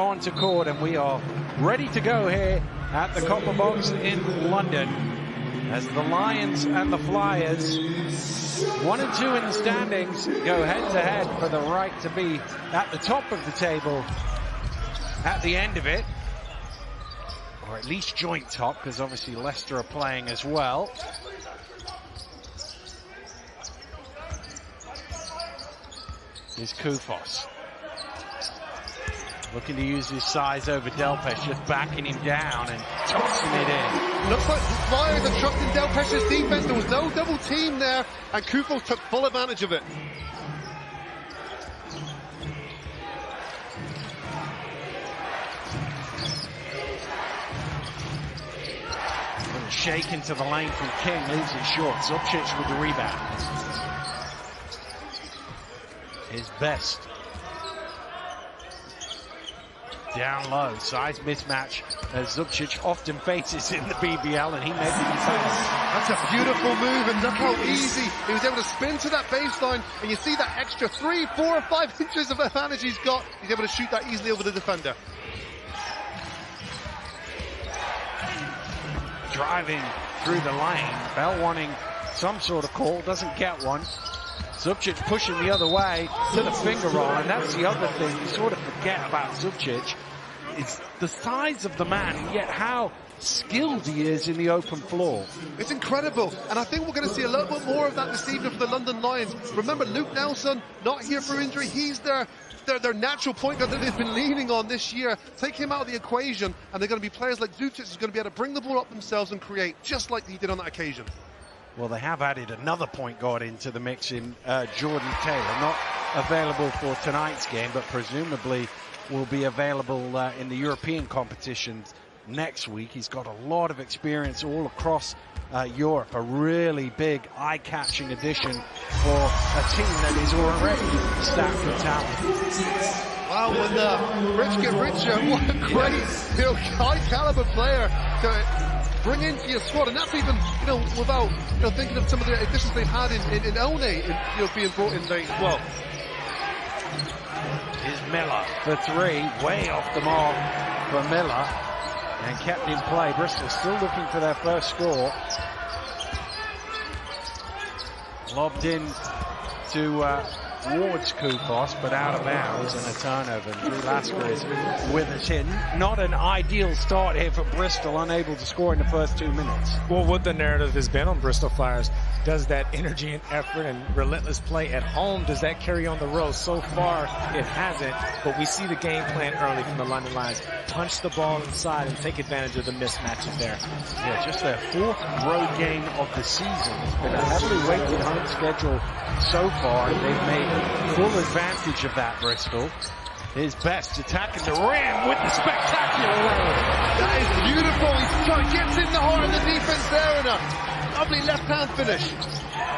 onto court, and we are ready to go here at the Copper Box in London as the Lions and the Flyers, 1 and 2 in the standings, go head-to-head for the right to be at the top of the table at the end of it, or at least joint top, because obviously Leicester are playing as well. Here's Kufos. Looking to use his size over Delpesh, just backing him down and tossing it in. Looks like the Flyers are trusting Delpesh's defense. There was no double team there, and Kufos took full advantage of it. Little shake into the lane from King, leaves it short. Zubcic with the rebound. His best. Down low, size mismatch as Zubcic often faces in the BBL, and he made the defense. That's a beautiful move, and look how easy he was able to spin to that baseline, and you see that extra 3, 4, or 5 inches of advantage he's got. He's able to shoot that easily over the defender. Driving through the lane, Bell wanting some sort of call, doesn't get one. Zubcic pushing the other way to the finger roll, and that's the other thing you sort of forget about Zubcic. It's the size of the man, and yet how skilled he is in the open floor. It's incredible, and I think we're going to see a little bit more of that this evening for the London Lions. Remember, Luke Nelson, not here for injury. He's their natural point guard that they've been leaning on this year. Take him out of the equation, and they're going to be players like Zubcic who's going to be able to bring the ball up themselves and create, just like he did on that occasion. Well, they have added another point guard into the mix in Jordan Taylor, not available for tonight's game, but presumably will be available in the European competitions next week. He's got a lot of experience all across Europe, a really big, eye-catching addition for a team that is already stacked with talent. Wow, when the rich get richer, what a great, high-caliber player to bring into your squad, and that's even, without, thinking of some of the additions they've had in One, being brought in late as well. Here's Miller for 3, way off the mark for Miller, and kept in play. Bristol still looking for their first score. Lobbed in towards Kufos, but out of bounds, and a turnover. And Drew Lasker is with us here. Not an ideal start here for Bristol, unable to score in the first 2 minutes. Well, what the narrative has been on Bristol Flyers, does that energy and effort and relentless play at home, does that carry on the road? So far, it hasn't, but we see the game plan early from the London Lions. Punch the ball inside and take advantage of the mismatches there. Yeah, just their 4th road game of the season. It's been a heavily weighted home schedule so far, and they've made full advantage of that, Bristol. His best attacking the rim with the spectacular layup. That is beautiful. He gets in the heart of the defense there, and a lovely left-hand finish.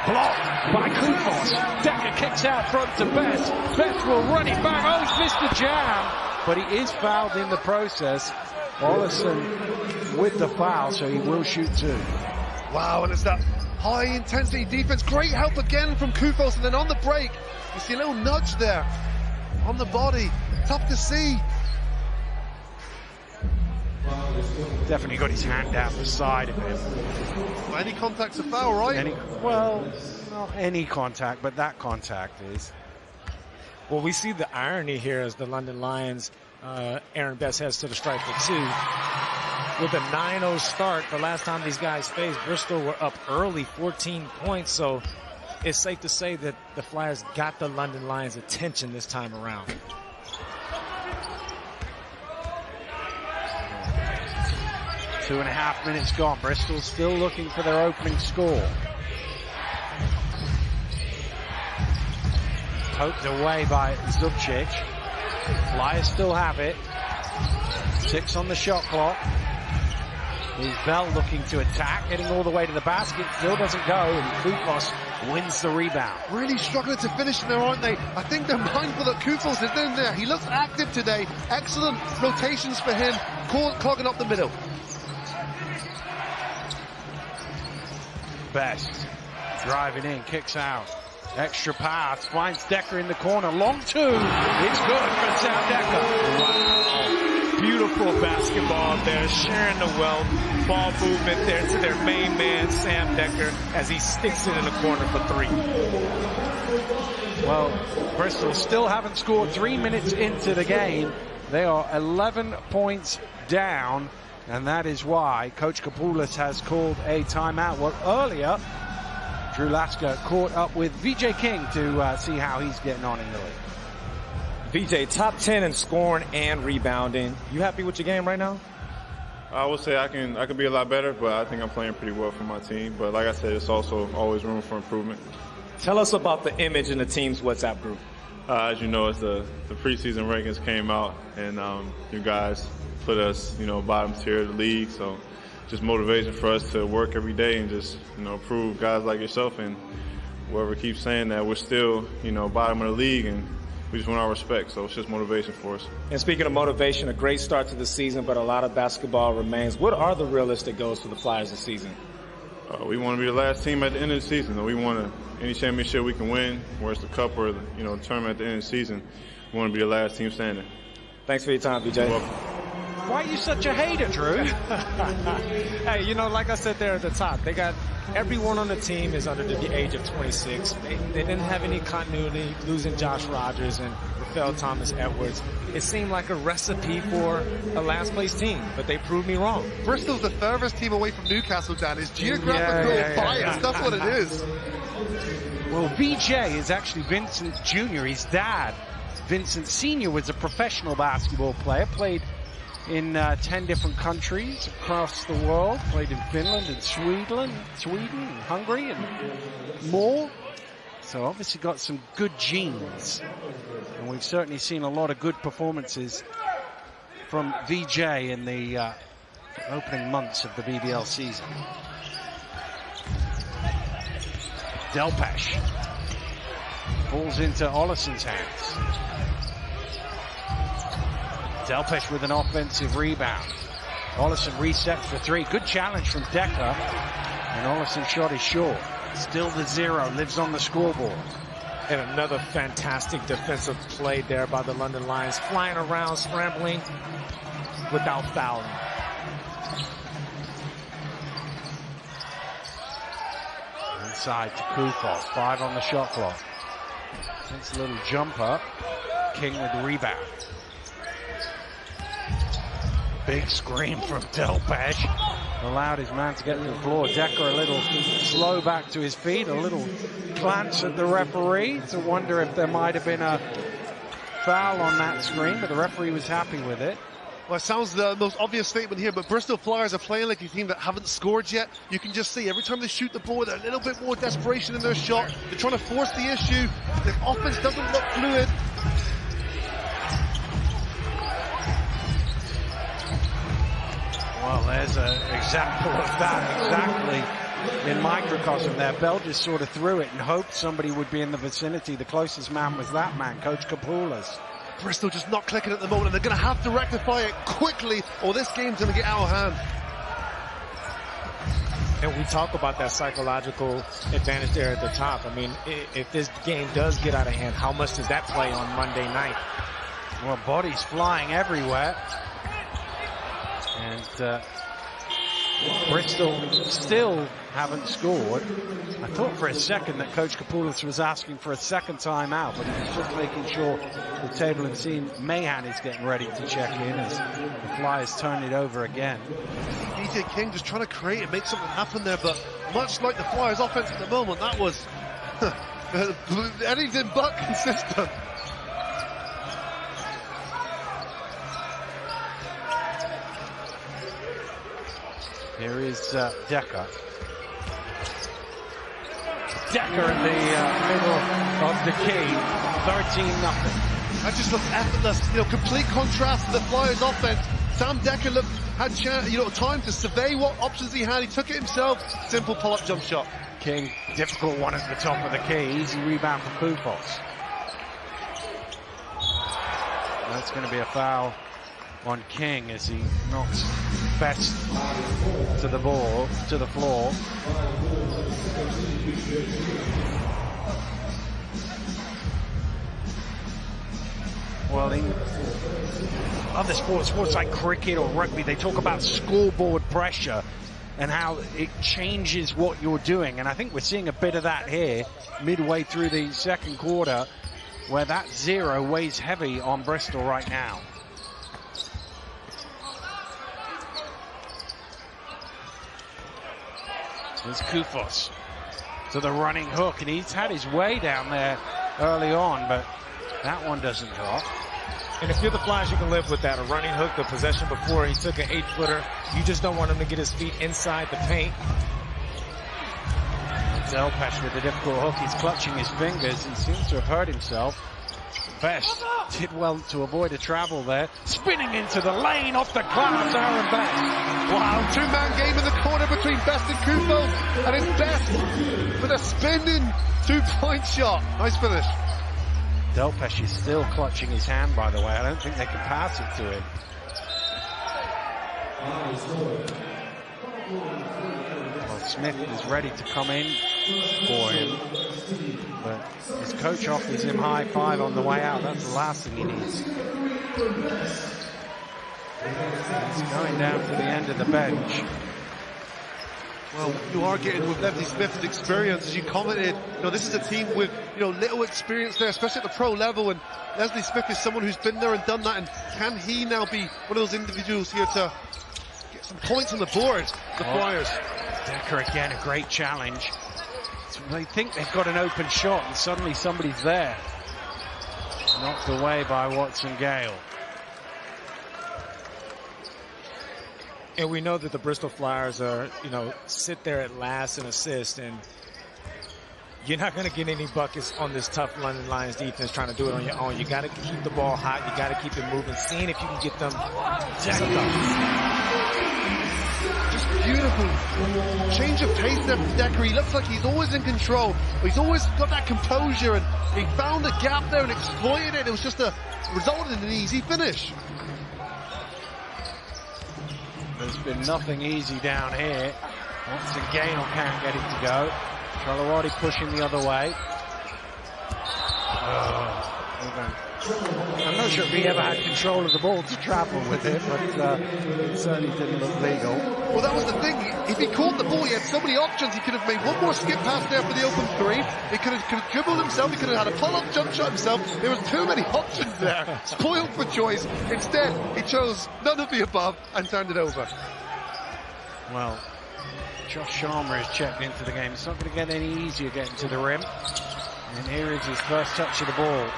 Blocked by Kufos. Decker kicks out front to Best. Best will run it back. Oh, he's missed the jam, but he is fouled in the process. Ollison with the foul, so he will shoot 2. Wow, and it's that high-intensity defense. Great help again from Kufos, and then on the break, you see a little nudge there on the body. Tough to see. Definitely got his hand down the side of him. Well, any contact's a foul, right? Not any contact, but that contact is. Well, we see the irony here as the London Lions, Aaron Best heads to the stripe for 2. With a 9-0 start, the last time these guys faced, Bristol were up early, 14 points, so it's safe to say that the Flyers got the London Lions' attention this time around. Two and a half minutes gone. Bristol still looking for their opening score. Poked away by Zubcic. Flyers still have it. 6 on the shot clock. Here's Bell looking to attack, getting all the way to the basket, still doesn't go, and Kufos wins the rebound. Really struggling to finish in there, aren't they? I think they're mindful that Kufos is in there. He looks active today. Excellent rotations for him, clogging up the middle. Best driving in, kicks out. Extra pass, finds Decker in the corner. Long 2. It's good for Sam Decker. Wow. beautiful basketball there, sharing the wealth. Ball movement there to their main man, Sam Decker, as he sticks it in the corner for 3. Well, Bristol still haven't scored 3 minutes into the game. They are 11 points down, and that is why Coach Kapoulas has called a timeout. Well, earlier, Drew Lasker caught up with VJ King to see how he's getting on in the league. VJ, top 10 in scoring and rebounding. You happy with your game right now? I would say I can be a lot better, but I think I'm playing pretty well for my team. But like I said, it's also always room for improvement. Tell us about the image in the team's WhatsApp group. As you know, it's the preseason rankings came out, and you guys put us, bottom tier of the league. So just motivation for us to work every day and just, prove guys like yourself and whoever keeps saying that we're still, bottom of the league, and we just want our respect. So it's just motivation for us. And speaking of motivation, a great start to the season, but a lot of basketball remains. What are the realistic goals for the Flyers this season? We want to be the last team at the end of the season. We want any championship we can win, whether it's the cup or the tournament at the end of the season. We want to be the last team standing. Thanks for your time, BJ. You're welcome. Why are you such a hater, Drew? Hey, like I said there at the top, they got everyone on the team is under the age of 26. They didn't have any continuity, losing Josh Rogers and Rafael Thomas Edwards. It seemed like a recipe for a last place team, but they proved me wrong. Bristol's the furthest team away from Newcastle, Dan. It's geographical bias. That's what it is. Well, VJ is actually Vincent Jr., his dad. Vincent Sr. was a professional basketball player, played in 10 different countries across the world, played in Finland and Sweden, and Hungary, and more. So obviously got some good genes. And we've certainly seen a lot of good performances from VJ in the opening months of the BBL season. Delpesh falls into Ollison's hands. Delpesh with an offensive rebound. Ollison resets for 3. Good challenge from Decker. And Ollison's shot is short. Still the 0, lives on the scoreboard. And another fantastic defensive play there by the London Lions. Flying around, scrambling without fouling. Inside to Kufos. 5 on the shot clock. Takes a little jumper. King with the rebound. Big scream from Delpesh. Allowed his man to get to the floor. Decker a little slow back to his feet. A little glance at the referee to wonder if there might have been a foul on that screen, but the referee was happy with it. Well, it sounds the most obvious statement here, but Bristol Flyers are playing like a team that haven't scored yet. You can just see every time they shoot the ball, there's a little bit more desperation in their shot. They're trying to force the issue. The offense doesn't look fluid. Well, there's an example of that exactly in microcosm there. Bell just sort of threw it and hoped somebody would be in the vicinity. The closest man was that man, Coach Kapoulas. Bristol just not clicking at the moment, and they're going to have to rectify it quickly, or this game's going to get out of hand. And we talk about that psychological advantage there at the top. I mean, if this game does get out of hand, how much does that play on Monday night? Well, bodies flying everywhere. And Bristol still haven't scored. I thought for a second that Coach Kapoulas was asking for a second timeout, but he was just making sure the table and scene Mahan is getting ready to check in as the Flyers turn it over again. DJ King just trying to create and make something happen there, but much like the Flyers offense at the moment, that was anything but consistent. Here is Decker. Decker in the middle of the key. 13-0. That just looks effortless. Complete contrast to the Flyers offense. Sam Decker had time to survey what options he had. He took it himself. Simple pull-up jump shot. King, difficult one at the top of the key. Easy rebound for Kufos. That's going to be a foul on King as he knocks Best to the ball, to the floor. Well, in other sports like cricket or rugby, they talk about scoreboard pressure and how it changes what you're doing. And I think we're seeing a bit of that here midway through the second quarter, where that 0 weighs heavy on Bristol right now. There's Kufos to the running hook, and he's had his way down there early on, but that one doesn't drop. And if you're the Flyers, you can live with that. A running hook, the possession before, he took an 8-footer. You just don't want him to get his feet inside the paint. Delpesh with a difficult hook. He's clutching his fingers. He seems to have hurt himself. Best did well to avoid a travel there. Spinning into the lane off the glass, Aaron Best. Wow, two-man game in the corner between Best and Kufo. And it's Best with a spinning two-point shot. Nice finish. Delpesh is still clutching his hand, by the way. I don't think they can pass it to him. Well, Smith is ready to come in for him, but his coach offers him high five on the way out. That's the last thing he needs. He's going down to the end of the bench. Well, you are getting with Leslie Smith's experience, as you commented. This is a team with, little experience there, especially at the pro level. And Leslie Smith is someone who's been there and done that. And can he now be one of those individuals here to get some points on the board? The Flyers. Decker again, a great challenge. So they think they've got an open shot, and suddenly somebody's there. Knocked away by Watson Gale. And we know that the Bristol Flyers are, sit there at last and assist, and you're not going to get any buckets on this tough London Lions defense trying to do it on your own. You got to keep the ball hot. You got to keep it moving, seeing if you can get them. Just beautiful change of pace there from Decker. He looks like he's always in control. He's always got that composure, and he found a gap there and exploited it. It was just resulted in an easy finish. There's been nothing easy down here. Watson Gale can't get it to go. Trelawney pushing the other way. I'm not sure if he ever had control of the ball to travel with it, but it certainly didn't look legal. Well, that was the thing. If he caught the ball, he had so many options. He could have made one more skip pass there for the open three. He could have dribbled himself. He could have had a pull-up jump shot himself. There was too many options there. Spoiled for choice. Instead, he chose none of the above and turned it over. Well, Josh Sharma has checked into the game. It's not going to get any easier getting to the rim. And here is his first touch of the ball.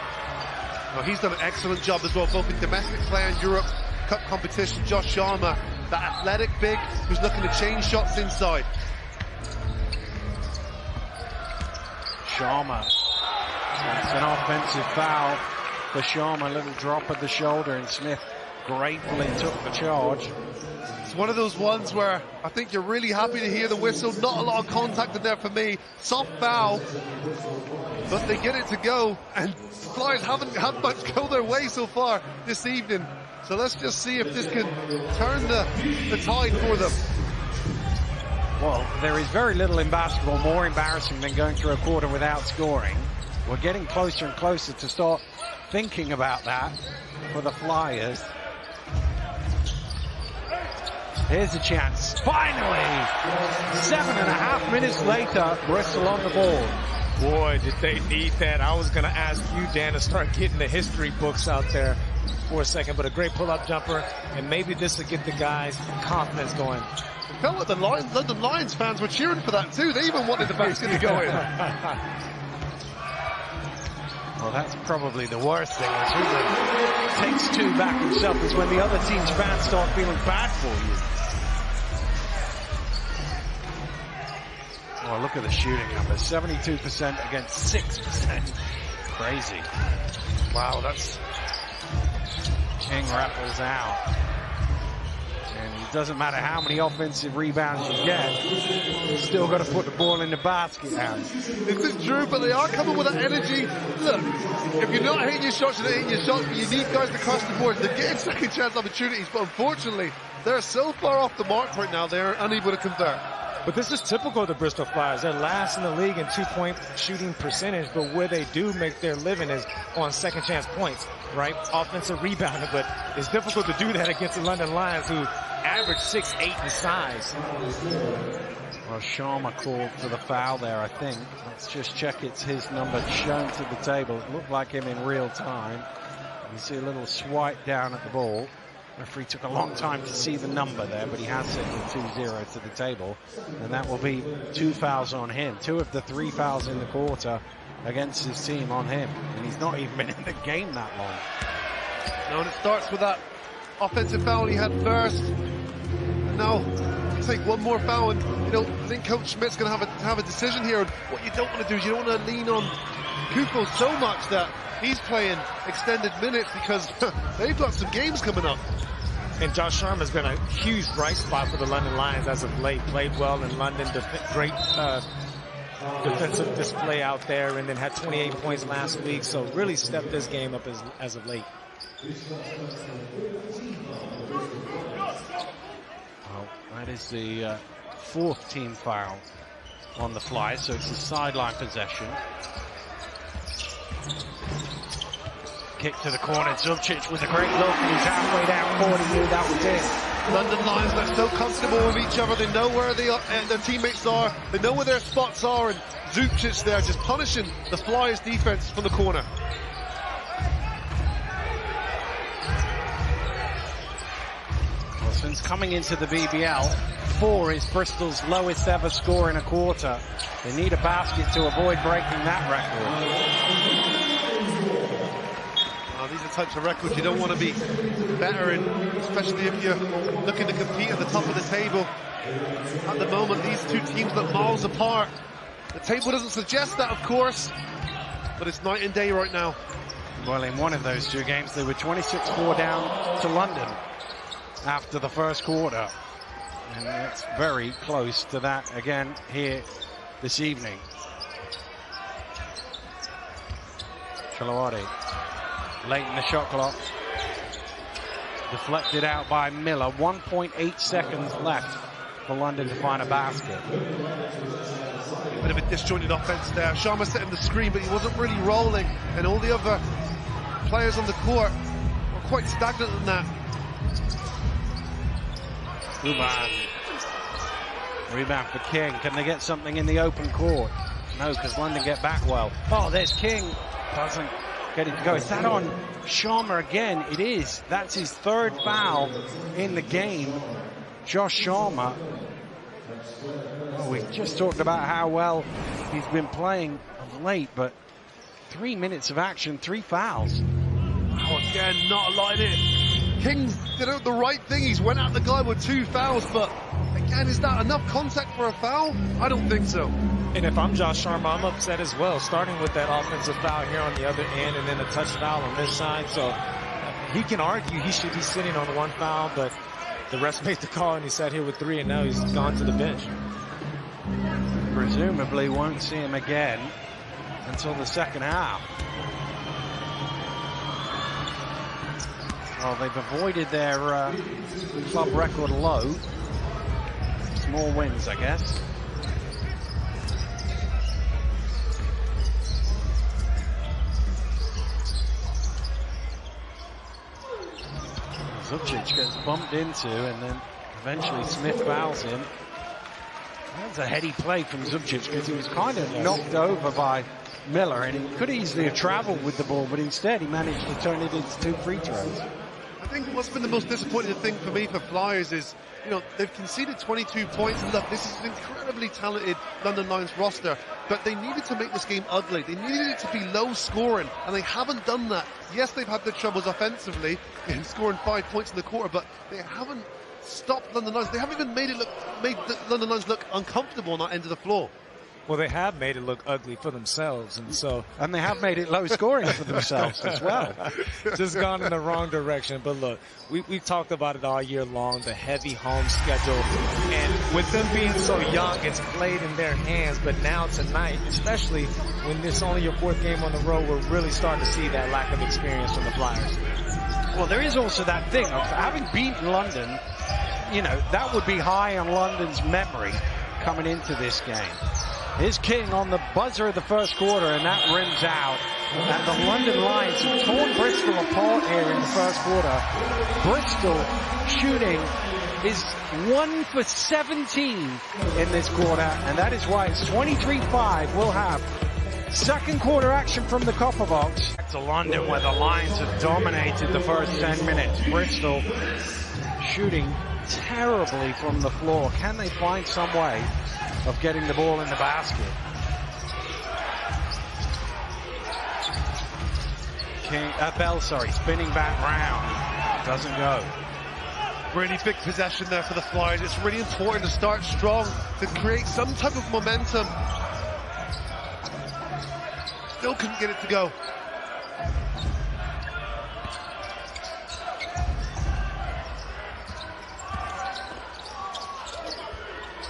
Well, he's done an excellent job as well, both in domestic play and Europe Cup competition. Josh Sharma, that athletic big who's looking to change shots inside. Sharma. That's an offensive foul for Sharma. A little drop of the shoulder, and Smith gratefully took the charge. It's one of those ones where I think you're really happy to hear the whistle. Not a lot of contact in there for me. Soft foul, but they get it to go, and Flyers haven't had much go their way so far this evening. So let's just see if this can turn the tide for them. Well, there is very little in basketball more embarrassing than going through a quarter without scoring. We're getting closer and closer to start thinking about that for the Flyers. Here's a chance. Finally! 7.5 minutes later, Bristol on the board. Boy, did they need that. I was going to ask you, Dan, to start getting the history books out there for a second, but a great pull-up jumper, and maybe this will get the guys' confidence going. It felt like the London Lions fans were cheering for that too. They even wanted the basket to go in. Well, that's probably the worst thing. Is who takes two back himself is when the other team's fans start feeling bad for you. Oh, look at the shooting numbers. 72% against 6%. Crazy. Wow, that's... King rattles out. And it doesn't matter how many offensive rebounds you get, you've still got to put the ball in the basket now. This is true, but they are coming with that energy. Look, if you're not hitting your shots, you're not hitting your shots, but you need guys to cross the board. They're getting second chance opportunities, but unfortunately, they're so far off the mark right now, they're unable to convert. But this is typical of the Bristol Flyers. They're last in the league in 2-point shooting percentage, but where they do make their living is on second chance points, right? Offensive rebounding, but it's difficult to do that against the London Lions, who average 6'8" in size. Well, Sharma called for the foul there, I think. Let's just check it's his number shown to the table. It looked like him in real time. You see a little swipe down at the ball. Referee took a long time to see the number there, but he has set the 2-0 to the table. And that will be 2 fouls on him. 2 of the 3 fouls in the quarter against his team on him. And he's not even been in the game that long. No, and it starts with that offensive foul he had first. And now, take one more foul, and I think Coach Schmidt's going to have a decision here. And what you don't want to do is you don't want to lean on Kukoc so much that he's playing extended minutes, because they've got some games coming up. And Josh Sharma's been a huge bright spot for the London Lions as of late. Played well in London, great defensive display out there, and then had 28 points last week. So really stepped this game up as of late. Well, that is the 4th team foul on the Flyers, so it's a sideline possession. Kick to the corner. Zubcic with a great look, and he's halfway down court. He knew that was it. London Lions look so comfortable with each other. They know where their teammates are. They know where their spots are, and Zubcic there just punishing the Flyers defense from the corner. Well, since coming into the BBL, 4 is Bristol's lowest ever score in a quarter. They need a basket to avoid breaking that record. These are types of records you don't want to be better in, especially if you're looking to compete at the top of the table. At the moment, these two teams look miles apart. The table doesn't suggest that, of course, but it's night and day right now. Well, in one of those 2 games, they were 26-4 down to London after the first quarter. And it's very close to that again here this evening. Chaloade. Late in the shot clock. Deflected out by Miller. 1.8 seconds left for London to find a basket. A bit of a disjointed offense there. Sharma set him the screen, but he wasn't really rolling. And all the other players on the court were quite stagnant in that. Uman. Rebound for King. Can they get something in the open court? No, because London get back well. Oh, there's King. Doesn't get it to go. Is that on Sharma again? It is. That's his 3rd foul in the game. Josh Sharma. Oh, we just talked about how well he's been playing of late, but 3 minutes of action, 3 fouls. Oh, again, not a lot in it. King did the right thing. He's went at the guy with 2 fouls, but again, is that enough contact for a foul? I don't think so. And if I'm Josh Sharma, I'm upset as well, starting with that offensive foul here on the other end and then a touch foul on this side. So he can argue he should be sitting on 1 foul, but the rest made the call, and he sat here with 3, and now he's gone to the bench. Presumably won't see him again until the second half. Well, they've avoided their club record low. Small wins, I guess. Zubcic gets bumped into, and then eventually Smith fouls him. That's a heady play from Zubcic, because he was kind of knocked over by Miller, and he could easily have traveled with the ball, but instead he managed to turn it into 2 free throws. I think what's been the most disappointing thing for me for Flyers is, they've conceded 22 points, and look, this is an incredibly talented London Lions roster, but they needed to make this game ugly. They needed it to be low scoring, and they haven't done that. Yes, they've had their troubles offensively in scoring 5 points in the quarter, but they haven't stopped London Lions. They haven't even made the London Lions look uncomfortable on that end of the floor. Well, they have made it look ugly for themselves, and they have made it low scoring for themselves as well. Just gone in the wrong direction. But look, we've talked about it all year long, the heavy home schedule, and with them being so young, it's played in their hands. But now tonight, especially when it's only your 4th game on the road, we're really starting to see that lack of experience from the Flyers. Well, there is also that thing of having beaten London. That would be high on London's memory, coming into this game. Here's King on the buzzer of the first quarter, and that rims out. And the London Lions have torn Bristol apart here in the first quarter. Bristol shooting is 1 for 17 in this quarter, and that is why it's 23-5. We'll have second quarter action from the Copper Box. Back to London, where the Lions have dominated the first 10 minutes. Bristol shooting terribly from the floor. Can they find some way of getting the ball in the basket? Bell, spinning back round. Doesn't go. Really big possession there for the Flyers. It's really important to start strong, to create some type of momentum. Still couldn't get it to go.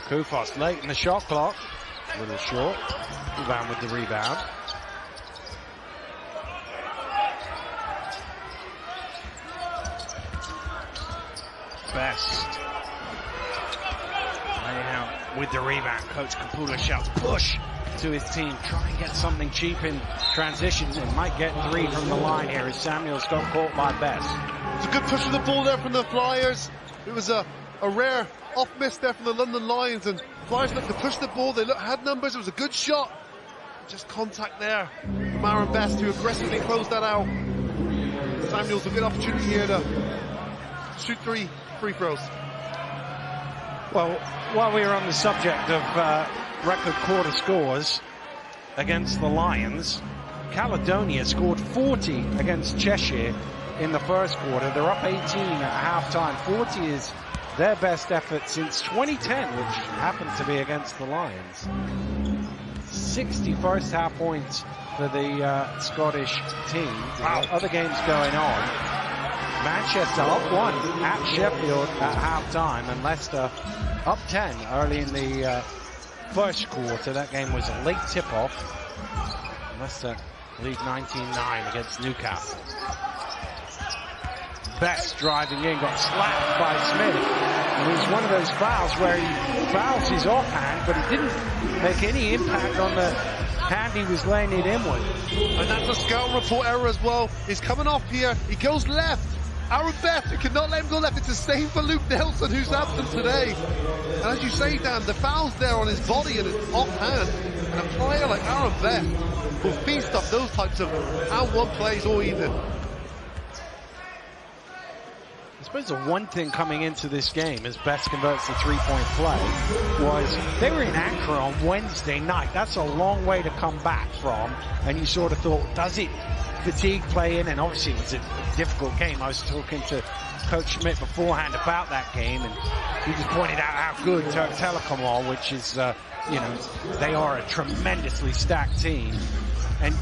Kufos late in the shot clock. A little short. Rebound with the rebound. Best. Laying out with the rebound. Coach Kapula shouts push to his team. Try and get something cheap in transition, and might get 3 from the line here as Samuels got caught by Best. It's a good push of the ball there from the Flyers. It was a rare off miss there from the London Lions, and Flyers looked to push the ball. They had numbers. It was a good shot. Just contact there from Aaron Best, who aggressively closed that out. Samuels a good opportunity here to shoot 3 free throws. Well, while we were on the subject of record quarter scores against the Lions, Caledonia scored 40 against Cheshire in the first quarter. They're up 18 at halftime. 40 is their best effort since 2010, which happened to be against the Lions. 60 first half points for the Scottish team. Wow. Other games going on. Manchester up 1 at Sheffield at halftime, and Leicester up 10 early in the first quarter. That game was a late tip-off. Leicester lead 19-9 against Newcastle. Best driving in, got slapped by Smith. And it was one of those fouls where he fouls his offhand, but he didn't make any impact on the hand he was laying it in with. And that's a scout report error as well. He's coming off here. He goes left. Aaron Best, he cannot let him go left. It's the same for Luke Nelson, who's absent today. And as you say, Dan, the foul's there on his body and his offhand. And a player like Aaron Best will feast off those types of and-one plays all evening. I suppose the one thing coming into this game as Best converts the three-point play was they were in Accra on Wednesday night. That's a long way to come back from. And you sort of thought, does it fatigue play in? And obviously it was a difficult game. I was talking to Coach Schmidt beforehand about that game, and he just pointed out how good Turk Telecom are, which is, you know, they are a tremendously stacked team. And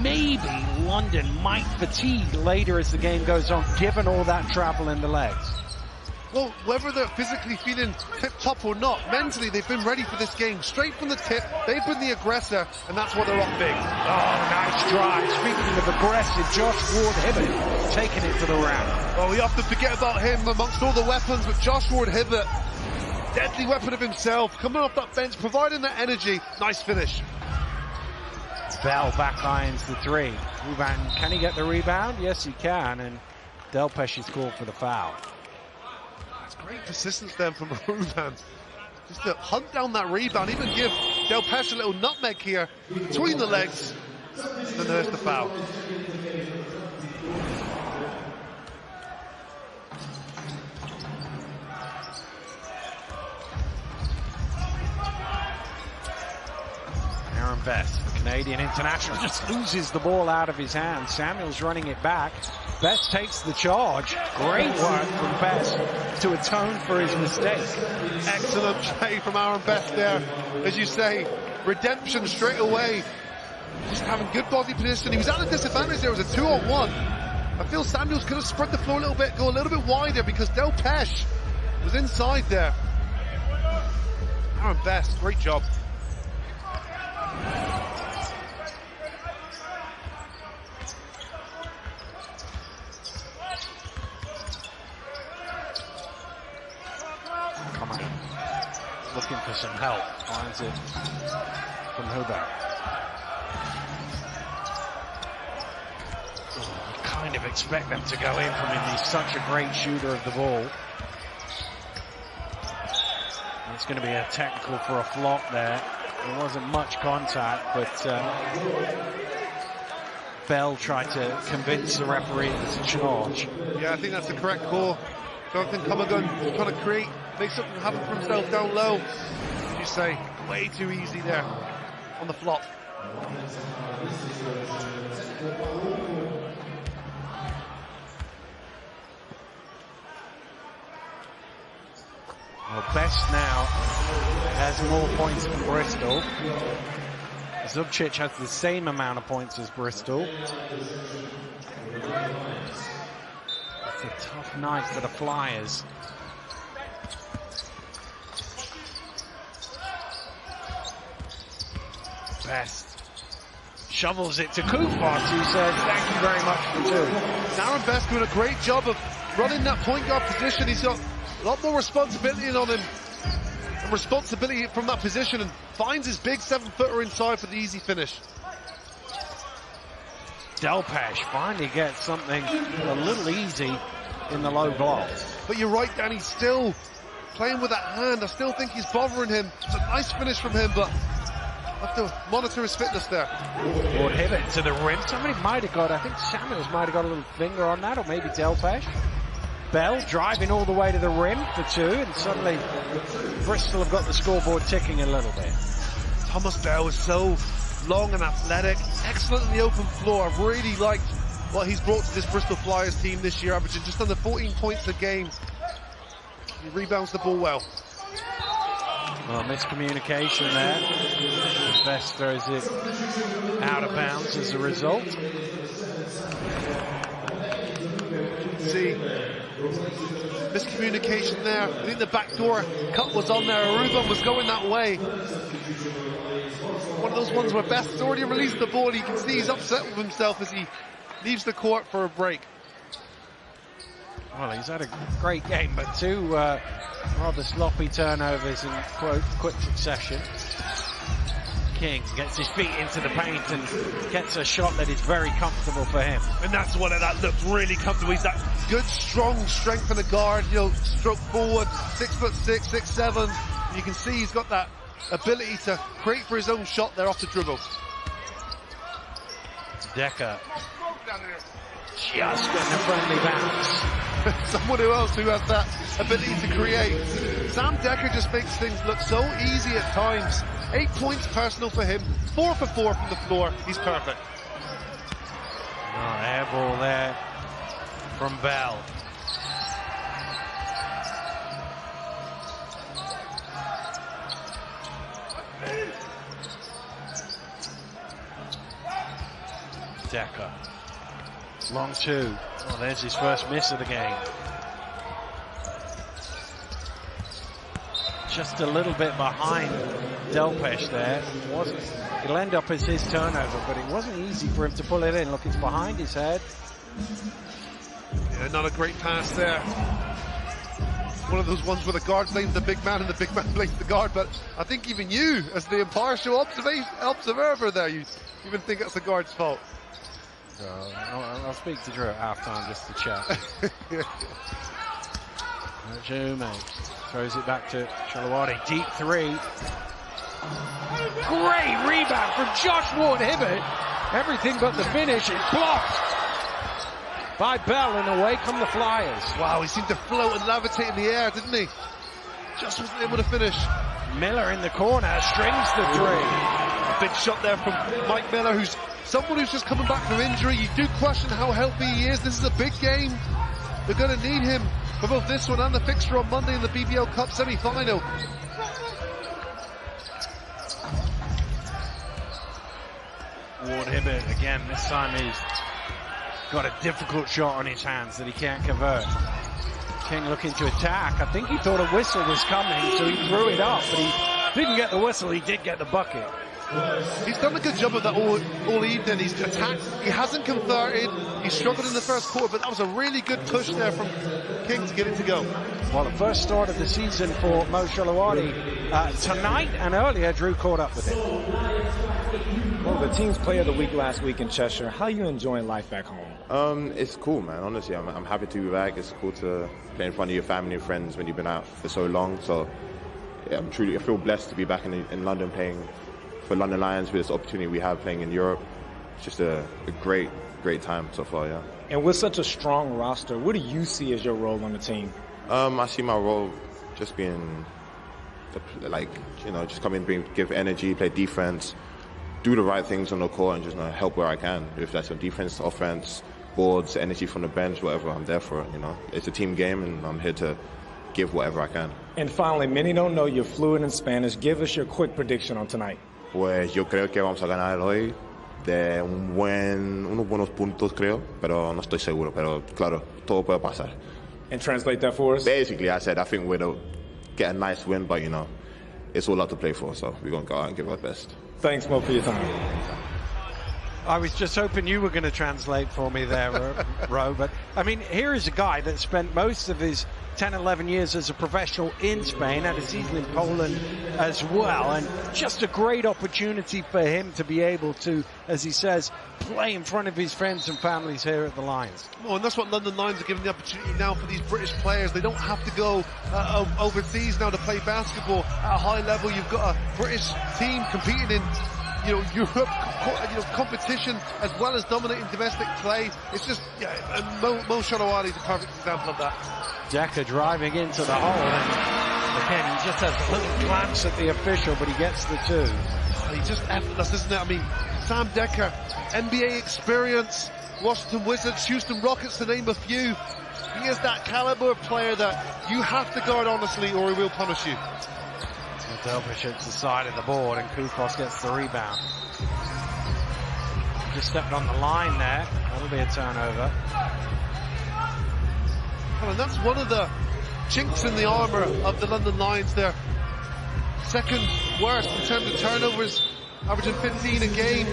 maybe London might fatigue later as the game goes on, given all that travel in the legs. Well, whether they're physically feeling tip-top or not, mentally they've been ready for this game. Straight from the tip, they've been the aggressor, and that's why they're up big. Oh, nice drive. Speaking of aggressive, Josh Ward-Hibbert taking it to the round. Well, we often forget about him amongst all the weapons, but Josh Ward-Hibbert, deadly weapon of himself, coming off that bench, providing that energy. Nice finish. Bell back irons the 3. Ruban, can he get the rebound? Yes, he can, and Delpesh is called for the foul. Great persistence then from Ruban. Just to hunt down that rebound, even give Delpesh a little nutmeg here between the legs. And then there's the foul. Aaron Best, the Canadian international, just loses the ball out of his hand. Samuel's running it back. Best takes the charge. Great work from Best to atone for his mistake. Excellent play from Aaron Best there. As you say, redemption straight away. Just having good body position. He was at a disadvantage there. It was a 2-on-1. I feel Samuels could have spread the floor a little bit, go a little bit wider because Delpesh was inside there. Aaron Best, great job. looking for some help. Finds it from Huber. You kind of expect them to go in from him. He's such a great shooter of the ball. It's going to be a technical for a flop there. There wasn't much contact, but Bell tried to convince the referee it was a charge. Yeah, I think that's the correct call. Jonathan Comagun trying to make something happen for himself down low. As you say, way too easy there on the flop. Well, Best now has more points than Bristol. Zubcic has the same amount of points as Bristol. It's a tough night for the Flyers. Best shovels it to Kufos, who says thank you very much for two. Aaron Best doing a great job of running that point guard position. He's got a lot more responsibility on him, and responsibility from that position, and finds his big 7-footer inside for the easy finish. Delpesh finally gets something a little easy in the low block. But you're right, Danny, still playing with that hand. I still think he's bothering him. It's a nice finish from him, but have to monitor his fitness there. Ward Hibbett to the rim. Somebody might have got, I think Samuels might have got a little finger on that, or maybe Delpesh. Bell driving all the way to the rim for two, and suddenly Bristol have got the scoreboard ticking a little bit. Thomas Bell is so long and athletic, excellent in the open floor. I've really liked what he's brought to this Bristol Flyers team this year, averaging just under 14 points a game. He rebounds the ball well. Well, miscommunication there. Best throws it out of bounds as a result. See, miscommunication there. I think the backdoor cut was on there. Ruben was going that way. One of those ones where Best has already released the ball. You can see he's upset with himself as he leaves the court for a break. Well, he's had a great game, but two rather sloppy turnovers in quick succession. King gets his feet into the paint and gets a shot that is very comfortable for him. And that's what that looked really comfortable. He's that good, strong strength in the guard, you know, stroke forward, 6'6", 6'7". You can see he's got that ability to create for his own shot there off the dribble. Decker just getting a friendly bounce. Someone else who has that ability to create. Sam Decker just makes things look so easy at times. 8 points personal for him, 4 for 4 from the floor. He's perfect. Oh, air ball there from Bell. Decker. Long two. Oh, there's his first miss of the game. Just a little bit behind Delpesh there. It'll end up as his turnover, but it wasn't easy for him to pull it in. Look, it's behind his head. Yeah, not a great pass there. One of those ones where the guard blames the big man and the big man blames the guard, but I think even you, as the impartial observer there, you even think it's the guard's fault. So I'll speak to Drew at halftime just to chat. Jume throws it back to Shalawati. Deep three. Great rebound from Josh Ward-Hibbett. Everything but the finish is blocked by Bell, and away come the Flyers. Wow, he seemed to float and levitate in the air, didn't he? Just wasn't able to finish. Miller in the corner strings the three. A big shot there from Mike Miller, who's someone who's just coming back from injury. You do question how healthy he is. This is a big game. They're going to need him for both this one and the fixture on Monday in the BBL Cup semi-final. Ward-Hibbett again, this time he's got a difficult shot on his hands that he can't convert. King looking to attack. I think he thought a whistle was coming, so he threw it up, but he didn't get the whistle. He did get the bucket. He's done a good job of that all evening. He's attacked. He hasn't converted. He struggled in the first quarter, but that was a really good push there from King to get it to go. Well, the first start of the season for Mo Shalawadi tonight, and earlier Drew caught up with him. Well, the team's player of the week last week in Cheshire. How are you enjoying life back home? It's cool, man. Honestly, I'm happy to be back. It's cool to play in front of your family and friends when you've been out for so long. So yeah, I feel blessed to be back in London playing for London Lions with this opportunity we have playing in Europe. It's just a great time so far, yeah. And with such a strong roster, what do you see as your role on the team? I see my role just being, just come in, give energy, play defense, do the right things on the court, and just help where I can. If that's on defense, offense, boards, energy from the bench, whatever, I'm there for it. It's a team game, and I'm here to give whatever I can. And finally, many don't know you're fluent in Spanish. Give us your quick prediction on tonight. Pues yo creo que vamos a ganar hoy de unos buenos puntos, creo, pero no estoy seguro. Pero claro, todo puede pasar. And translate that for us? Basically, I said I think we'll get a nice win, but it's all out to play for, so we're going to go out and give our best. Thanks, Mo, for your time. I was just hoping you were going to translate for me there, Ro. But, I mean, here is a guy that spent most of his 10, 11 years as a professional in Spain, had a season in Poland as well, and just a great opportunity for him to be able to, as he says, play in front of his friends and families here at the Lions. Oh, and that's what London Lions are giving the opportunity now for these British players. They don't have to go overseas now to play basketball at a high level. You've got a British team competing in Europe, competition as well as dominating domestic play. It's just, and Mo Shalawadi is a perfect example of that. Decker driving into the hole, and again, he just has a little glance at the official, but he gets the two. He's just effortless, isn't it? I mean, Sam Decker, NBA experience, Washington Wizards, Houston Rockets, to name a few. He is that caliber of player that you have to guard honestly or he will punish you. Delpech hits the side of the board, and Kufos gets the rebound. Just stepped on the line there. That'll be a turnover. Well, and that's one of the chinks in the armour of the London Lions there. Second worst in terms of turnovers, averaging 15 a game.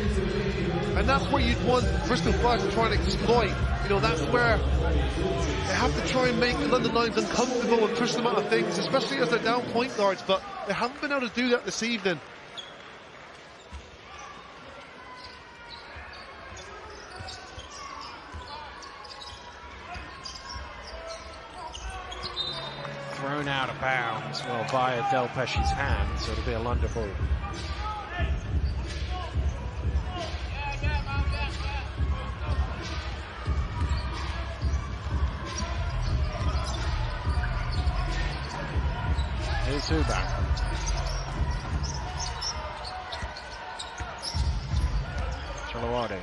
And that's where you'd want Bristol Flyers to try and exploit. That's where they have to try and make the London Lions uncomfortable and push them out of things, especially as they're down point guards, but they haven't been able to do that this evening. Thrown out of bounds, via Delpech's hand, so it'll be a London ball. Here's Huber. Shalawadi.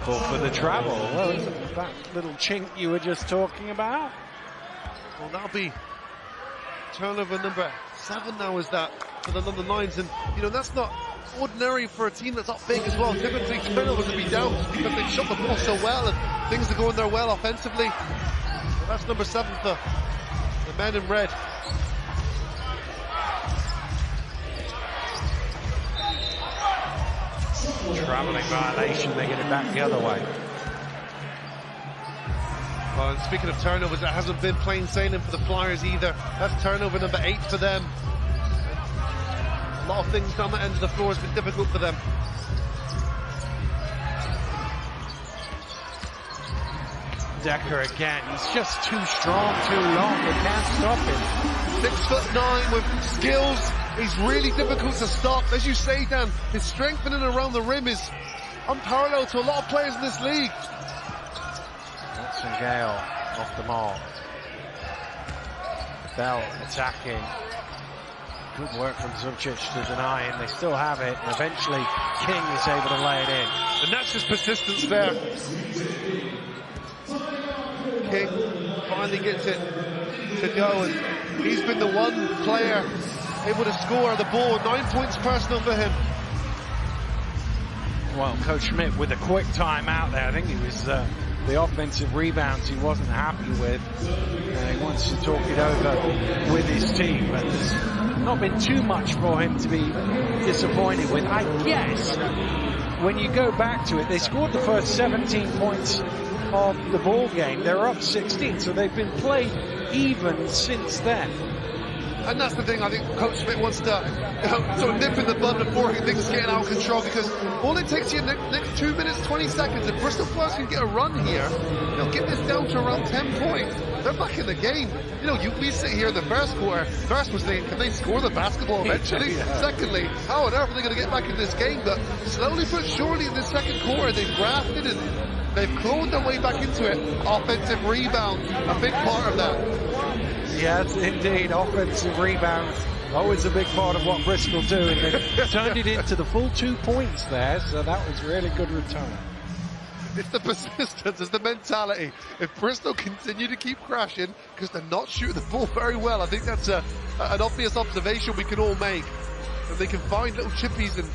Call for the travel. Well, is it that little chink you were just talking about? Well, that'll be turnover number 7 now, is that, for the London Lions. And, that's not ordinary for a team that's up big as well. Typically, turnovers would be down because they shot the ball so well and things are going their well offensively. Well, that's number 7 for the men in red. Travelling violation, they get it back the other way. Well, and speaking of turnovers, it hasn't been plain sailing for the Flyers either. That's turnover number 8 for them. A lot of things down the end of the floor has been difficult for them. Decker again, he's just too strong, too long, they can't stop him. 6'9" with skills, he's really difficult to stop. As you say, Dan, his strength in and around the rim is unparalleled to a lot of players in this league. Watson Gale off the mark. Bell attacking. Good work from Zubcic to deny him. They still have it. And eventually, King is able to lay it in. And that's just persistence there. King finally gets it to go, and he's been the one player able to score the ball. 9 points personal for him. Well, Coach Schmidt with a quick timeout there. I think he was the offensive rebounds he wasn't happy with. He wanted wants to talk it over with his team, but there's not been too much for him to be disappointed with. I guess when you go back to it, they scored the first 17 points of the ball game. They're up 16, so they've been played even since then. And that's the thing, I think Coach Smith wants to sort of nip in the bud before things get out of control, because all it takes you next 2 minutes, 20 seconds, if Bristol Flyers can get a run here, they'll get this down to around 10 points. They're back in the game. You know, we sit here in the first quarter, first was thinking, can they score the basketball eventually? Yeah. Secondly, how on earth are they going to get back in this game? But slowly but surely in the second quarter, they've grafted and they've clawed their way back into it. Offensive rebound, a big part of that. Yes, indeed. Offensive rebounds, always a big part of what Bristol do, and they turned it into the full 2 points there, so that was really good return. It's the persistence, it's the mentality. If Bristol continue to keep crashing, because they're not shooting the ball very well, I think that's an obvious observation we can all make. And they can find little chippies and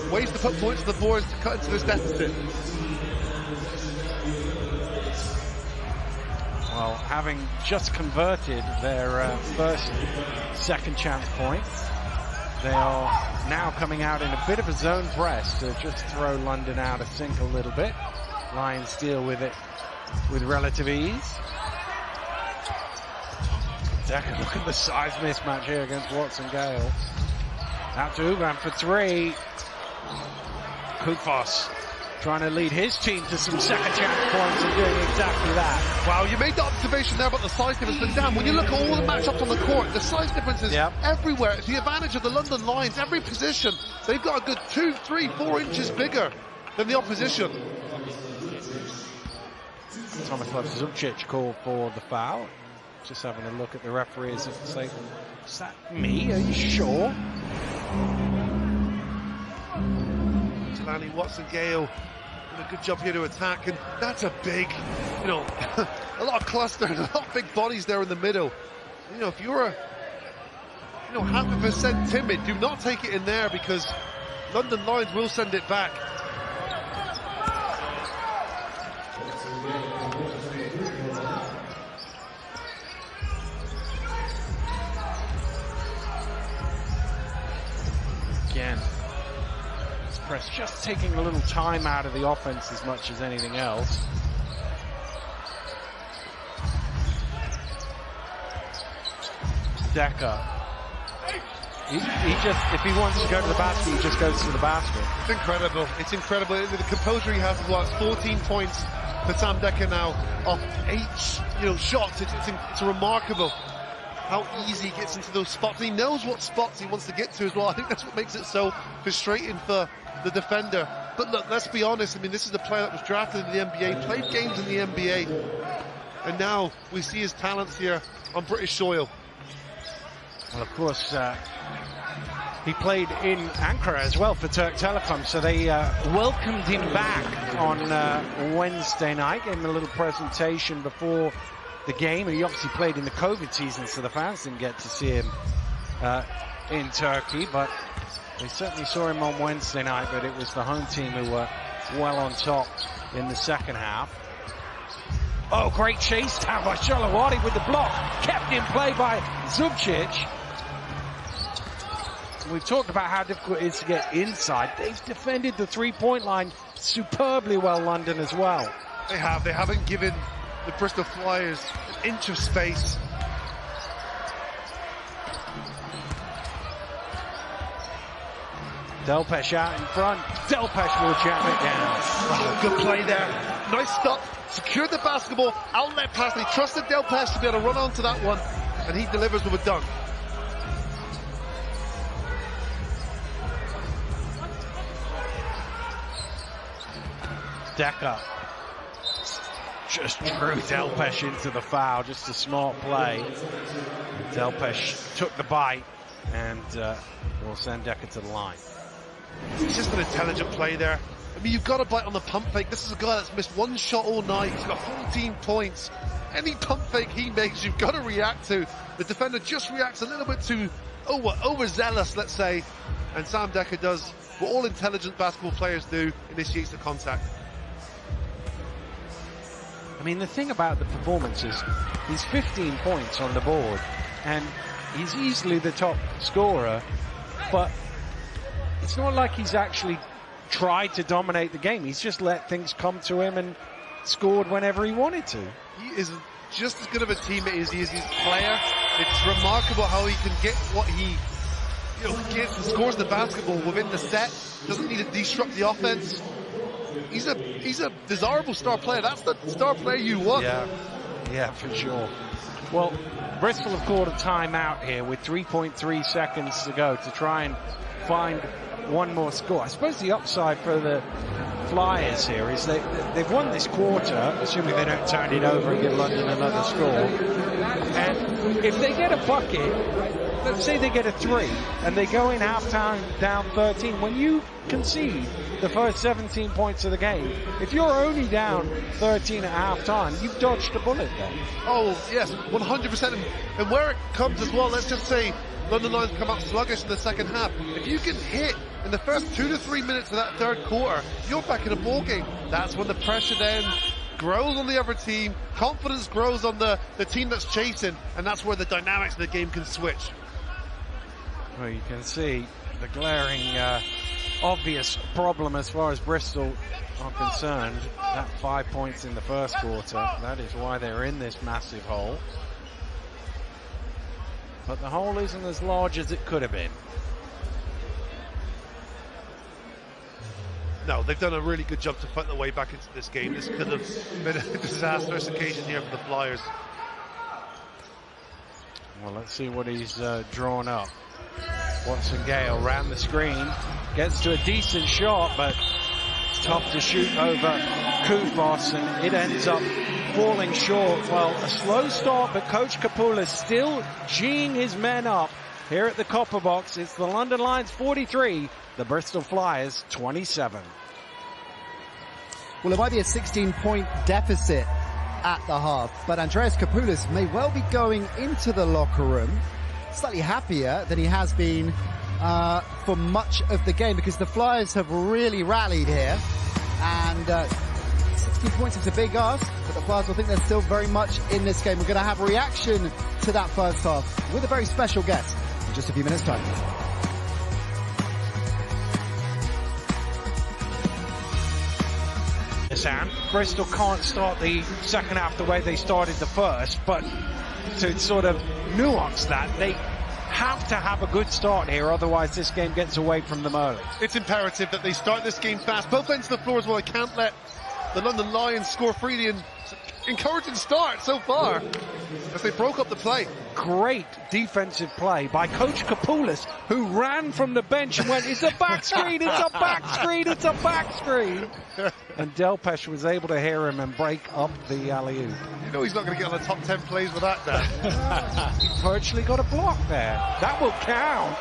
ways to put points on the board to cut into this deficit. Well, having just converted their first second chance points, they are now coming out in a bit of a zone press to just throw London out of sync a little bit. Lions deal with it with relative ease. Decker, look at the size mismatch here against Watson Gale. Out to Ugram for three. Kufos trying to lead his team to some second chance points and doing exactly that. Wow, you made the observation there about the size difference, but Dan, when you look at all the matchups on the court, the size difference is everywhere. It's the advantage of the London Lions. Every position, they've got a good 2, 3, 4 inches bigger than the opposition. Tomislav Zubcic called for the foul. Just having a look at the referees and say, is that me? Are you sure? Jelani Watson-Gale doing a good job here to attack, and that's a big, you know, a lot of cluster, a lot of big bodies there in the middle. You know, if you're, you know, 0.5% timid, do not take it in there, because London Lions will send it back. Again, this press just taking a little time out of the offense as much as anything else. Decker. He just, if he wants to go to the basket, he just goes to the basket. It's incredible. It's incredible. The composure he has as well. It's 14 points for Sam Decker now off 8, you know, shots. It's remarkable how easy he gets into those spots. He knows what spots he wants to get to as well. I think that's what makes it so frustrating for the defender. But look, let's be honest. I mean, this is a player that was drafted in the NBA, played games in the NBA, and now we see his talents here on British soil. Well, of course, he played in Ankara as well for Turk Telekom, so they welcomed him back on Wednesday night, gave him a little presentation before the game. He obviously played in the COVID season, so the fans didn't get to see him in Turkey, but they certainly saw him on Wednesday night. But it was the home team who were well on top in the second half. Oh, great chase down by Shalawati with the block, kept in play by Zubcic. We've talked about how difficult it is to get inside. They've defended the three-point line superbly well, London, as well. They have. They haven't given the Bristol Flyers an inch of space. Delpesh out in front. Delpesh will jam it down. Oh, good play there. Nice stop. Secured the basketball. Outlet pass. They trusted Delpesh to be able to run onto that one, and he delivers with a dunk. Decker just drew Delpesh into the foul. Just a smart play. Delpesh took the bite and will send Decker to the line. It's just an intelligent play there. I mean, you've got to bite on the pump fake. This is a guy that's missed one shot all night. He's got 14 points. Any pump fake he makes, you've got to react to. The defender just reacts a little bit too overzealous, let's say. And Sam Decker does what all intelligent basketball players do, initiates the contact. I mean, the thing about the performance is he's 15 points on the board, and he's easily the top scorer, but it's not like he's actually tried to dominate the game. He's just let things come to him and scored whenever he wanted to. He is just as good of a teammate as he is his player. It's remarkable how he can get what he gets and scores the basketball within the set. Doesn't need to disrupt the offense. He's a desirable star player. That's the star player you want. Yeah, for sure. Well, Bristol have called a timeout here with 3.3 seconds to go to try and find one more score. I suppose the upside for the Flyers here is they've won this quarter, assuming they don't turn it over and give London another score. And if they get a bucket, let's say they get a 3, and they go in halftime down 13, when you concede the first 17 points of the game, if you're only down 13 at halftime, you've dodged a bullet then. Oh, yes, 100%. And where it comes as well, let's just say London Lions come out sluggish in the second half. If you can hit in the first 2 to 3 minutes of that third quarter, you're back in a ball game. That's when the pressure then grows on the other team, confidence grows on the team that's chasing, and that's where the dynamics of the game can switch. Well, you can see the glaring, obvious problem as far as Bristol are concerned. That 5 points in the first quarter, that is why they're in this massive hole. But the hole isn't as large as it could have been. No, they've done a really good job to fight their way back into this game. This could have been a disastrous occasion here for the Flyers. Well, let's see what he's drawn up. Watson Gale ran the screen, gets to a decent shot, but it's tough to shoot over Kufos, and it ends up falling short. Well, a slow start, but Coach Kapoulas still geeing his men up here at the Copper Box. It's the London Lions 43, the Bristol Flyers 27. Well, it might be a 16-point deficit at the half, but Andreas Kapoulas may well be going into the locker room slightly happier than he has been for much of the game, because the Flyers have really rallied here, and 16 points is a big ask, but the Flyers will think they're still very much in this game. We're going to have a reaction to that first half with a very special guest in just a few minutes' time. Sam, Bristol can't start the second half the way they started the first, but to sort of nuance that, they have to have a good start here, otherwise this game gets away from them early. It's imperative that they start this game fast. Both ends of the floor as well. They can't let the London Lions score freely, and encouraging start so far as they broke up the play. Great defensive play by Coach Kapoulas, who ran from the bench and went, it's a back screen, it's a back screen, it's a back screen. And Delpesh was able to hear him and break up the alley-oop. You know he's not going to get on the top 10 plays with that, Dan. He virtually got a block there. That will count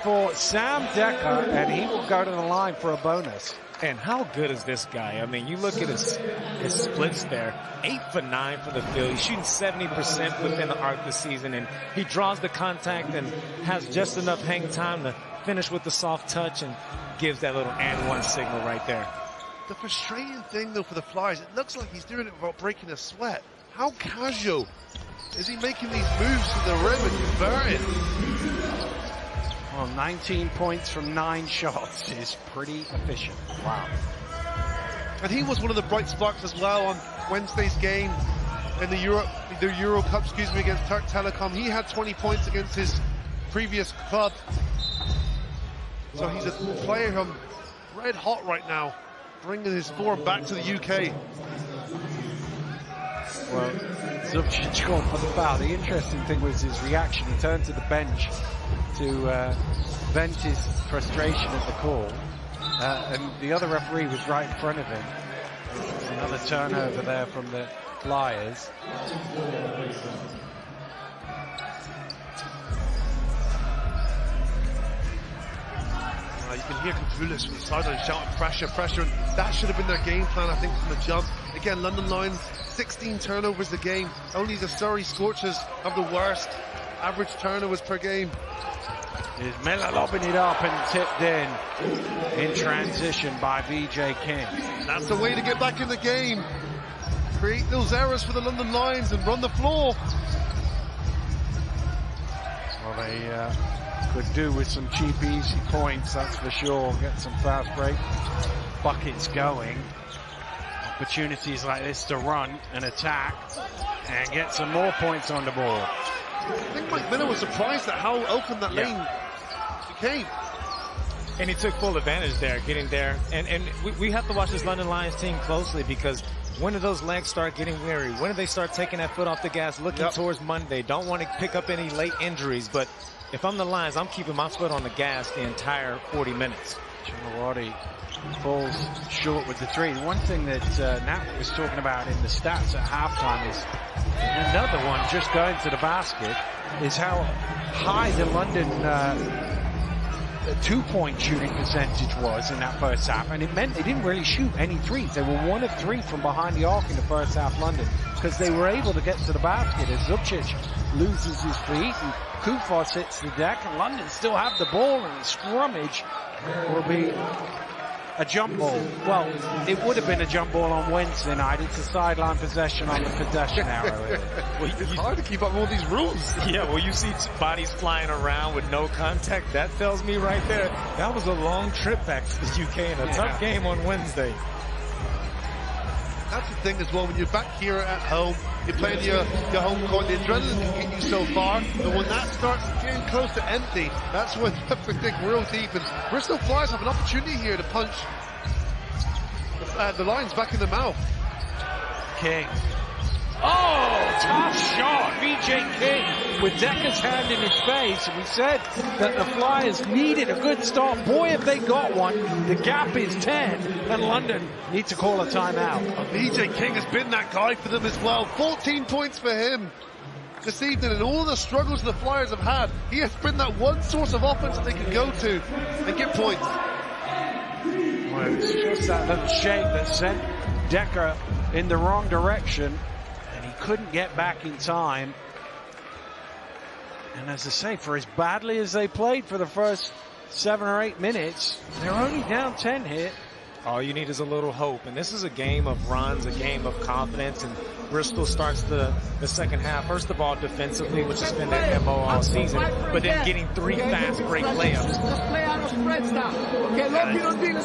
for Sam Decker, and he will go to the line for a bonus. And how good is this guy? I mean, you look at his splits there. 8 for 9 for the field. He's shooting 70% within the arc this season, and he draws the contact and has just enough hang time to finish with the soft touch and gives that little and one signal right there. The frustrating thing, though, for the Flyers, it looks like he's doing it without breaking a sweat. How casual is he making these moves to the rim and converting? Well, 19 points from 9 shots is pretty efficient. Wow. And he was one of the bright sparks as well on Wednesday's game in the Euro Cup, against Turk Telekom. He had 20 points against his previous club. So he's a player who's red hot right now, bringing his form back to the UK. Well, Zubcic gone for the foul. The interesting thing was his reaction. He turned to the bench to vent his frustration at the call. And the other referee was right in front of him. There's another turnover there from the Flyers. You can hear Kapoulas from the sideline shouting pressure, and that should have been their game plan, I think, from the jump. Again, London Lions, 16 turnovers a game. Only the Surrey Scorchers have the worst average turnovers per game. Is Miller lobbing it up and tipped in transition by VJ King. That's the way to get back in the game. create those errors for the London Lions and run the floor. Well, they could do with some cheap, easy points, that's for sure. Get some fast break buckets going. Opportunities like this to run and attack and get some more points on the board. I think Mike Miller was surprised at how open that lane became. And he took full advantage there, getting there. And we have to watch this London Lions team closely, because when do those legs start getting weary? When do they start taking that foot off the gas, looking towards Monday? Don't want to pick up any late injuries, but if I'm the Lions, I'm keeping my foot on the gas the entire 40 minutes. Chilawati falls short with the three. One thing that Nat was talking about in the stats at halftime is another one just going to the basket is how high the London two-point shooting percentage was in that first half, and it meant they didn't really shoot any threes. They were 1 of 3 from behind the arc in the first half, London, because they were able to get to the basket as Zubcic loses his feet and Kufos hits the deck, and London still have the ball, and the scrummage will be a jump ball. Well, it would have been a jump ball on Wednesday night. It's a sideline possession on the possession arrow. Well, it's hard to keep up with all these rules. Yeah, well, you see bodies flying around with no contact. That tells me right there, that was a long trip back to the UK and a tough game on Wednesday. That's the thing as well, when you're back here at home, you're playing your home court, the adrenaline can get you so far, but when that starts getting close to empty, that's when you have to dig real deep. And Bristol Flyers have an opportunity here to punch the Lions back in the mouth. King. Oh, tough shot. VJ King with Decker's hand in his face. And we said that the Flyers needed a good start. Boy, if they got one. The gap is 10, and London need to call a timeout. VJ King has been that guy for them as well. 14 points for him this evening, and all the struggles the Flyers have had, he has been that one source of offense that they can go to and get points. Well, it was just that little shake that sent Decker in the wrong direction, and he couldn't get back in time. And as I say, for as badly as they played for the first 7 or 8 minutes, they're only down 10 here. All you need is a little hope. And this is a game of runs, a game of confidence. And Bristol starts the second half, first of all, defensively, which has been their MO all season, but then getting 3 fast break layups. It's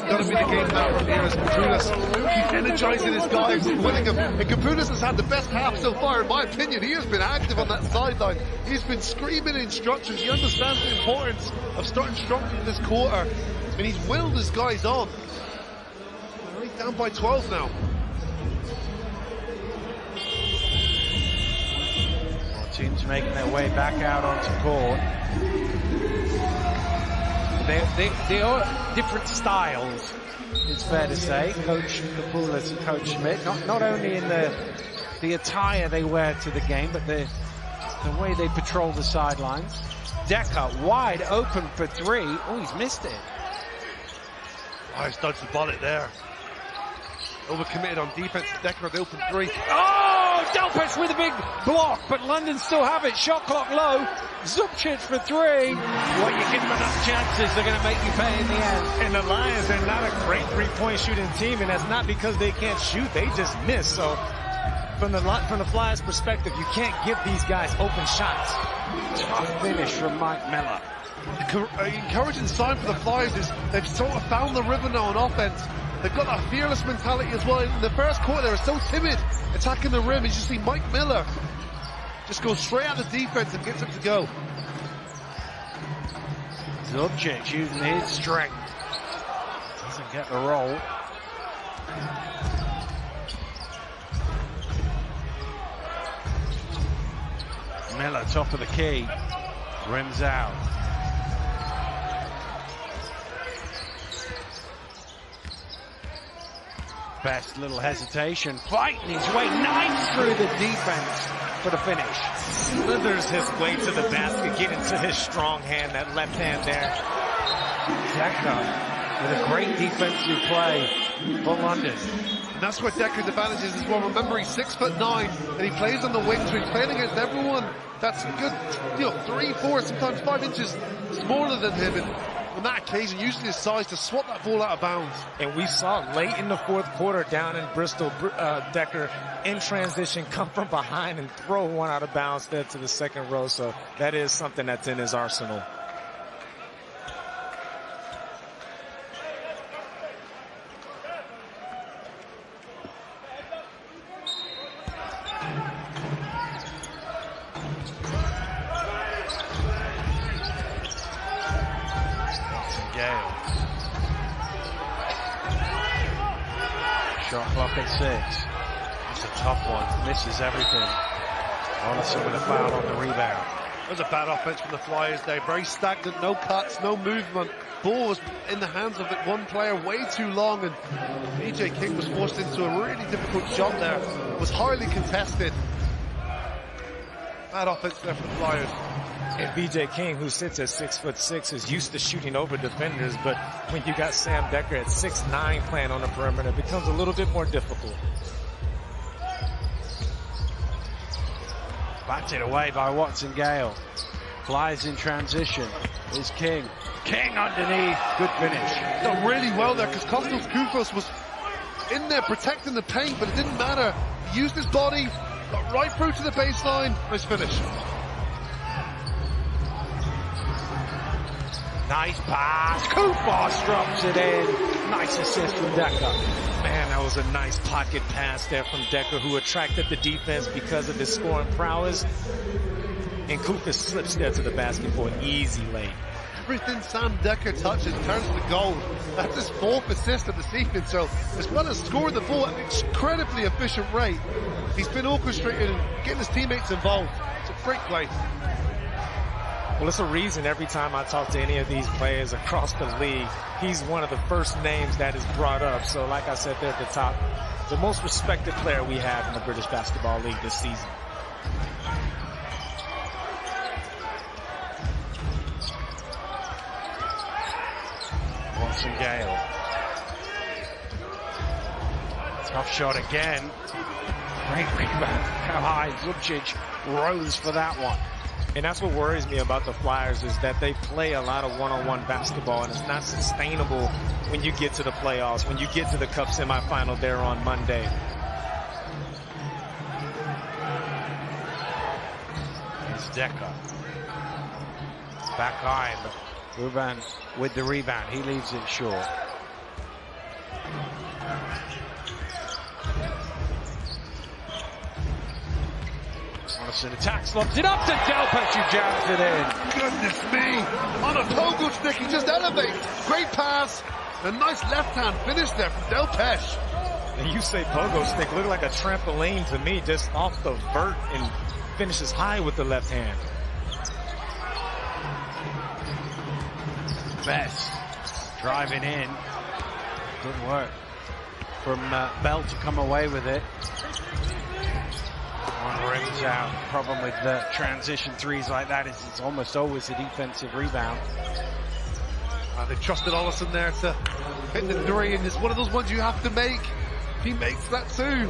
got to be the game now from here as Kapulis keeps energizing his guys and winning them. And Kapulis has had the best half so far, in my opinion. He has been active on that sideline. He's been screaming instructions. He understands the importance of starting strong in this quarter. And he's willed his guys on. They're only down by 12 now. Teams making their way back out onto court. They are different styles, it's fair to say, Coach Kapulis and Coach Schmidt. Not only in the attire they wear to the game, but the way they patrol the sidelines. Decker wide open for 3. Oh, he's missed it. Oh, he's dodged the bullet there. Overcommitted on defense. Decker the open 3. Oh, Delpech with a big block, but London still have it. Shot clock low. Zubcic for 3. Well, you give them enough chances, they're going to make you pay in the end. And the Lions are not a great three-point shooting team, and that's not because they can't shoot. They just miss. So from the Flyers' perspective, you can't give these guys open shots. Tough finish from Mike Miller. Encouraging sign for the Flyers is they've sort of found the rhythm now on offense. They've got that fearless mentality as well. In the first quarter, they were so timid attacking the rim. As you see Mike Miller just go straight out of the defense and gets it to go. Zubcic using his strength. Doesn't get the roll. Miller, top of the key. Rims out. Best little hesitation, fighting his way nice through the defense for the finish. Slithers his way to the basket, get into his strong hand, that left hand there. Decker with a great defensive play for London. And that's where Decker's advantage is as well. Remember, he's 6'9", and he plays on the wing, so he's playing against everyone that's a good, 3, 4, sometimes 5 inches smaller than him. And on that occasion, using his size to swat that ball out of bounds. And we saw late in the fourth quarter down in Bristol, Decker in transition come from behind and throw one out of bounds there to the second row. So that is something that's in his arsenal. Shot clock at 6. It's a tough one. Misses everything. Honestly, with a foul on the rebound. It was a bad offense from the Flyers there. Very stagnant, no cuts, no movement. Ball was in the hands of one player way too long, and BJ King was forced into a really difficult shot there. It was highly contested. Bad offense there for the Flyers. And BJ King, who sits at 6'6", is used to shooting over defenders, but when you got Sam Decker at 6'9" playing on the perimeter, it becomes a little bit more difficult. Batted away by Watson Gale. Flies in transition. Is King. King underneath. Good finish. Done really well there because Kostas Koufos was in there protecting the paint, but it didn't matter. He used his body, got right through to the baseline. Nice finish. Nice pass. Koufos drops it in. Nice assist from Decker. Man, that was a nice pocket pass there from Decker, who attracted the defense because of his scoring prowess. And Koufos slips there to the basket for an easy lay. Everything Sam Decker touches turns to gold. That's his 4th assist of the evening. So as well as scoring the ball at an incredibly efficient rate, he's been orchestrating and getting his teammates involved. It's a great play. Well, it's a reason every time I talk to any of these players across the league, he's one of the first names that is brought up. So like I said there at the top, the most respected player we have in the British Basketball League this season. Watson Gale. Tough shot again. Great rebound. How high Zubcic rose for that one. And that's what worries me about the Flyers, is that they play a lot of one-on-one basketball, and it's not sustainable when you get to the playoffs, when you get to the Cup semifinal there on Monday. It's Decker. Back line. Ruben with the rebound. He leaves it short. Anderson attacks, lobs it up to Delpech, who jams it in. Goodness me. On a pogo stick, he just elevates. Great pass. A nice left-hand finish there from Delpech. And you say pogo stick, look like a trampoline to me, just off the vert and finishes high with the left hand. Best driving in. Good work from Bell to come away with it. One rims out. Problem with the transition threes like that is it's almost always a defensive rebound. They trusted Ollison there to hit the three, and it's one of those ones you have to make. He makes that too.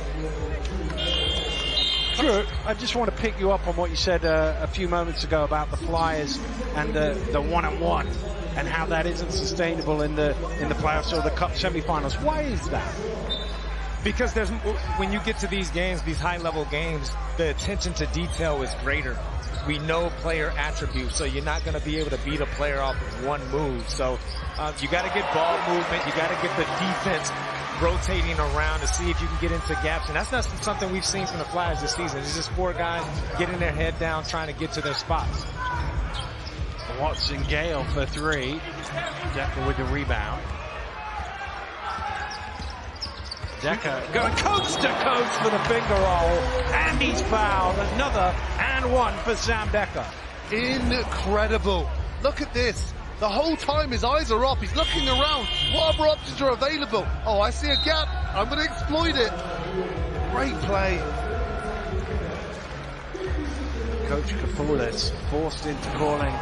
Sure. I just want to pick you up on what you said a few moments ago about the Flyers and the one-on-one and how that isn't sustainable in the playoffs or the Cup semifinals. Why is that? Because when you get to these games, these high-level games, the attention to detail is greater. We know player attributes, so you're not going to be able to beat a player off of one move. So you got to get ball movement. You got to get the defense rotating around to see if you can get into gaps. And that's not something we've seen from the Flyers this season. It's just 4 guys getting their head down, trying to get to their spots. Watson Gale for 3. Decker with the rebound. Decker going coast to coast for the finger roll, and he's fouled. Another and one for Sam Decker. Incredible. Look at this. The whole time his eyes are up. He's looking around. What other options are available? Oh, I see a gap. I'm going to exploit it. Great play. Coach Kafoulis forced into calling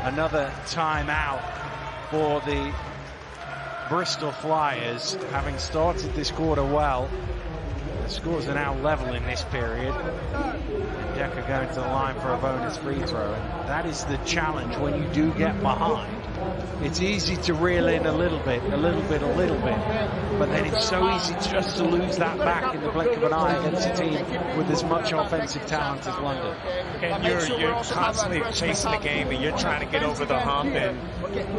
another timeout for the Bristol Flyers, having started this quarter well. The scores are now level in this period. Decker going to the line for a bonus free throw. And that is the challenge when you do get behind. It's easy to reel in a little bit, but then it's so easy just to lose that back in the blink of an eye against a team with as much offensive talent as London. And you're constantly chasing the game, and you're trying to get over the hump, and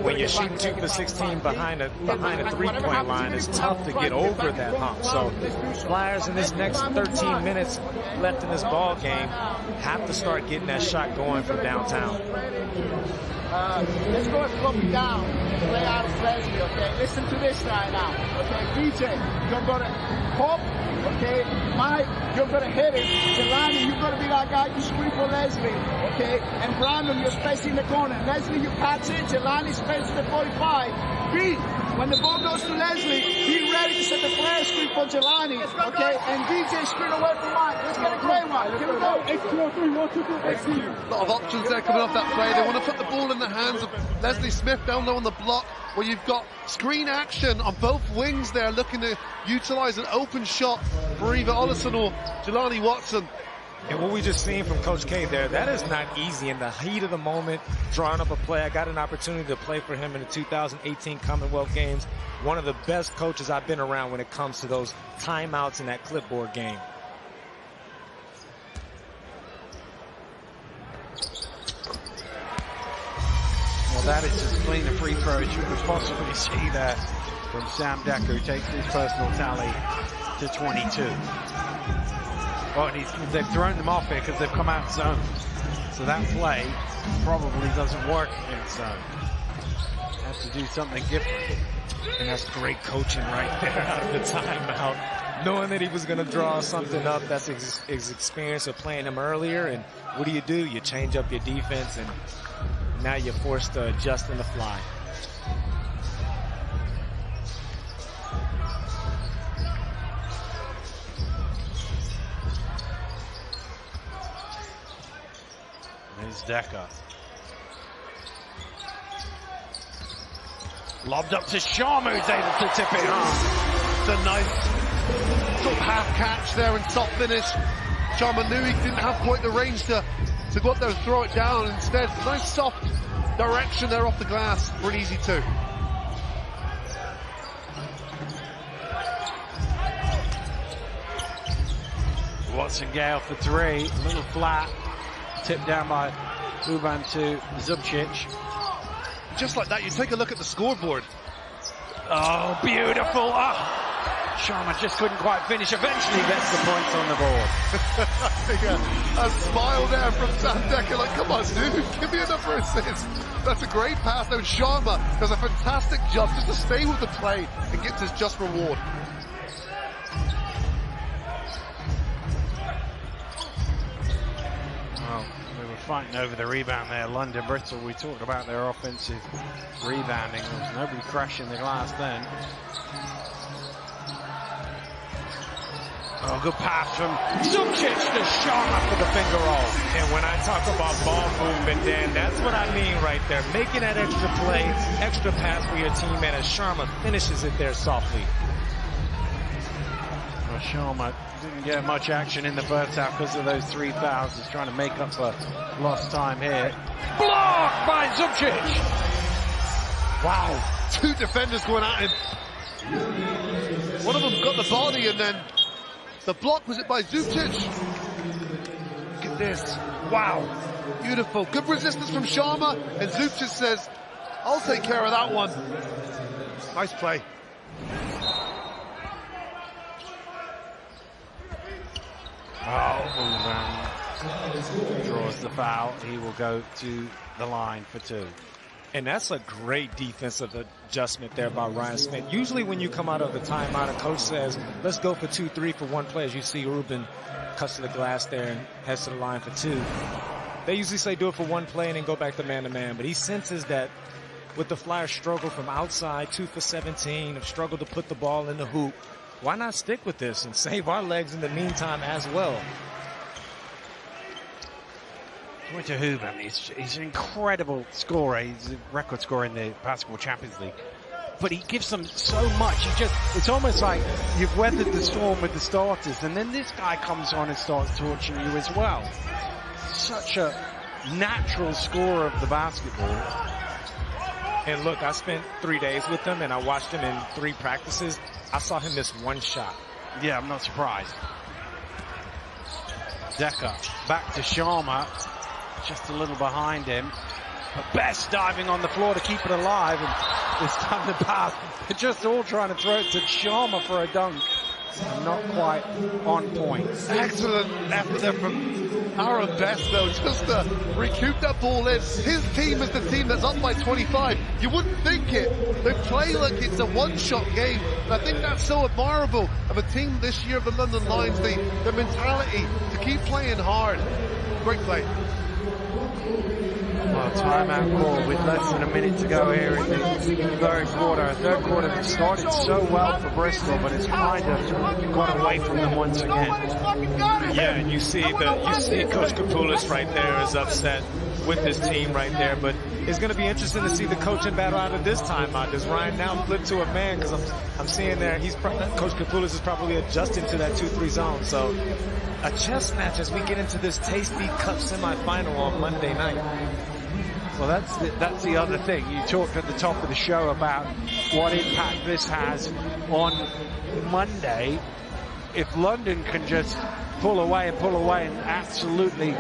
when you're shooting 2 for 16 behind a 3-point line, it's tough to get over that hump. So Flyers in this next 13 minutes left in this ball game have to start getting that shot going from downtown. Let's go and flop it down. Play out of Leslie, okay? Listen to this right now. Okay, DJ, you're gonna pop, okay? Mike, you're gonna hit it. Jelani, you're gonna be that guy to screen for Leslie, okay? And Brandon, you're spacing the corner. Leslie, you catch it. Jelani spaces the 45. B, when the ball goes to Leslie, be ready to set the flare screen for Jelani, okay? And DJ screen away from Mike. Let's get a great one. Here we go. 8-2-3, 1-2-2, A lot of options there coming off that play. They want to put the ball in the hands of Leslie Smith down low on the block, where you've got screen action on both wings there, looking to utilize an open shot for either Ollison or Jelani Watson. And what we just seen from Coach K there, that is not easy in the heat of the moment, drawing up a play. I got an opportunity to play for him in the 2018 Commonwealth Games. One of the best coaches I've been around when it comes to those timeouts in that clipboard game. Well, that is as clean a free throw as you could possibly see there from Sam Decker, who takes his personal tally to 22. Oh, and they've thrown them off here because they've come out zone. So that play probably doesn't work against zone. Has to do something different. And that's great coaching right there out of the timeout. Knowing that he was going to draw something up, that's his experience of playing him earlier. And what do? You change up your defense, and now you're forced to adjust on the fly. There's Decker. Lobbed up to Sharma, who's able to tip it home. It's a nice sort of half catch there and soft finish. Sharma knew he didn't have quite the range to go up there and throw it down. Instead, a nice soft direction there off the glass for an easy 2. Watson Gale for 3, a little flat. Tipped down by Uban to Zubcic. Just like that, you take a look at the scoreboard. Oh, beautiful. Oh, Sharma just couldn't quite finish. Eventually gets the points on the board. A smile there from Sam Decker, like, come on, dude, give me another assist. That's a great pass. Now Sharma does a fantastic job just to stay with the play and gets his just reward. Well, we were fighting over the rebound there. London, Bristol, we talked about their offensive rebounding. There was nobody crashing the glass then. Oh, good pass from Zubcic to Sharma for the finger roll. And when I talk about ball movement, Dan, that's what I mean right there. Making that extra play, extra pass for your teammate, as Sharma finishes it there softly. Well, Sharma didn't get much action in the first half because of those 3 fouls. He's trying to make up for lost time here. Blocked by Zubcic. Wow, 2 defenders going at him. One of them got the body, and then the block, was it by Zubcic? Look at this. Wow. Beautiful. Good resistance from Sharma. And Zubcic says, I'll take care of that one. Nice play. Oh, draws the foul. He will go to the line for 2. And that's a great defensive adjustment there by Ryan Smith. Usually when you come out of the timeout, a coach says, let's go for 2-3 for one play. As you see, Ruben cuts to the glass there and heads to the line for 2. They usually say do it for one play and then go back to man-to-man. But he senses that with the Flyers struggle from outside, 2 for 17, have struggled to put the ball in the hoop. Why not stick with this and save our legs in the meantime as well? Winter Huben, he's an incredible scorer. He's a record scorer in the Basketball Champions League. But he gives them so much. It's almost like you've weathered the storm with the starters, and then this guy comes on and starts torching you as well. such a natural scorer of the basketball. And look, I spent 3 days with him, and I watched him in 3 practices. I saw him miss 1 shot. Yeah, I'm not surprised. Decker back to Sharma, just a little behind him. But Best diving on the floor to keep it alive, and this time the pass, they're just all trying to throw it to Sharma for a dunk. And not quite on point. Excellent effort there from Aaron Best, though, just to recoup that ball in. His team is the team that's up by 25. You wouldn't think it. They play like it's a one-shot game. And I think that's so admirable of a team this year of the London Lions, the mentality to keep playing hard. Great play. Well, timeout call with less than a minute to go here in the third quarter. A third quarter that started so well for Bristol, but it's kind of got away from them once again. Yeah, and you see Coach Kapoulis right there is upset with his team right there. But it's going to be interesting to see the coaching battle out of this timeout. Does Ryan now flip to a man? Because I'm seeing there Coach Kapoulis is probably adjusting to that 2-3 zone. So a chess match as we get into this Tasty Cup semifinal on Monday night. Well, that's the other thing. You talked at the top of the show about what impact this has on Monday. If London can just pull away and absolutely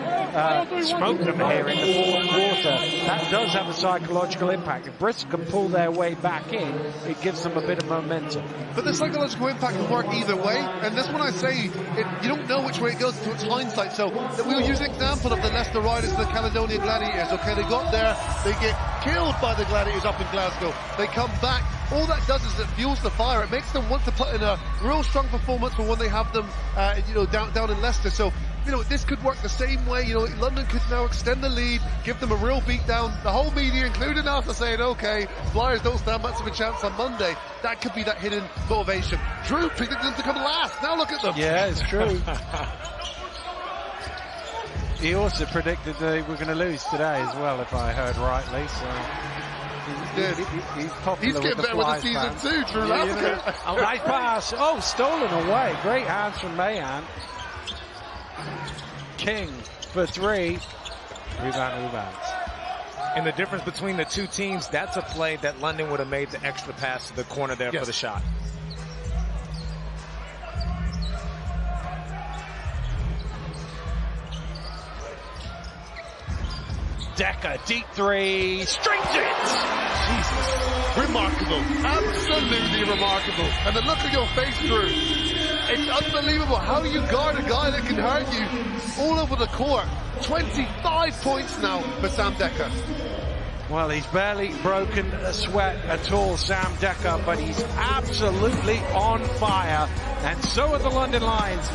smoke them here in the fourth quarter, that does have a psychological impact. If Bristol can pull their way back in, it gives them a bit of momentum. But the psychological impact can work either way, and that's when I say you don't know which way it goes until it's hindsight. So we'll use an example of the Leicester Riders and the Caledonia Gladiators. Okay, they got there, they get killed by the Gladiators up in Glasgow. They come back. All that does is it fuels the fire. It makes them want to put in a real strong performance for when they have them, down in Leicester. So, this could work the same way. London could now extend the lead, give them a real beat down. The whole media, including us, are saying, okay, Flyers don't stand much of a chance on Monday. That could be that hidden motivation. Drew predicted them to come last. Now look at them. Yeah, it's true. He also predicted they were going to lose today as well, if I heard rightly. So. He's getting better with the season too, Drew Lasker. A nice pass. Oh, stolen away. Great hands from Mahan. King for 3. Rebound. And the difference between the two teams, that's a play that London would have made the extra pass to the corner there for the shot. Decker, deep 3, strings it! Jesus, remarkable, absolutely remarkable. And the look on your face, Drew, it's unbelievable how you guard a guy that can hurt you all over the court. 25 points now for Sam Decker. Well, he's barely broken a sweat at all, Sam Decker, but he's absolutely on fire. And so are the London Lions.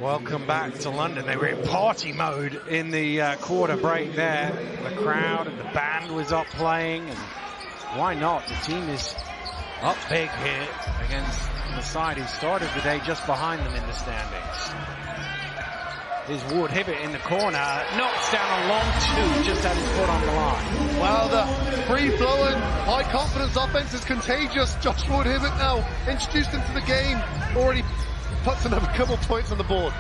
Welcome back to London. They were in party mode in the quarter break there. The crowd and the band was up playing, and why not? The team is up big here against the side who started the day just behind them in the standings. Here's Ward Hibbett in the corner, knocks down a long 2, just had his foot on the line. Well, the free-flowing, high-confidence offense is contagious. Josh Ward Hibbett now introduced into the game, already puts another couple points on the board.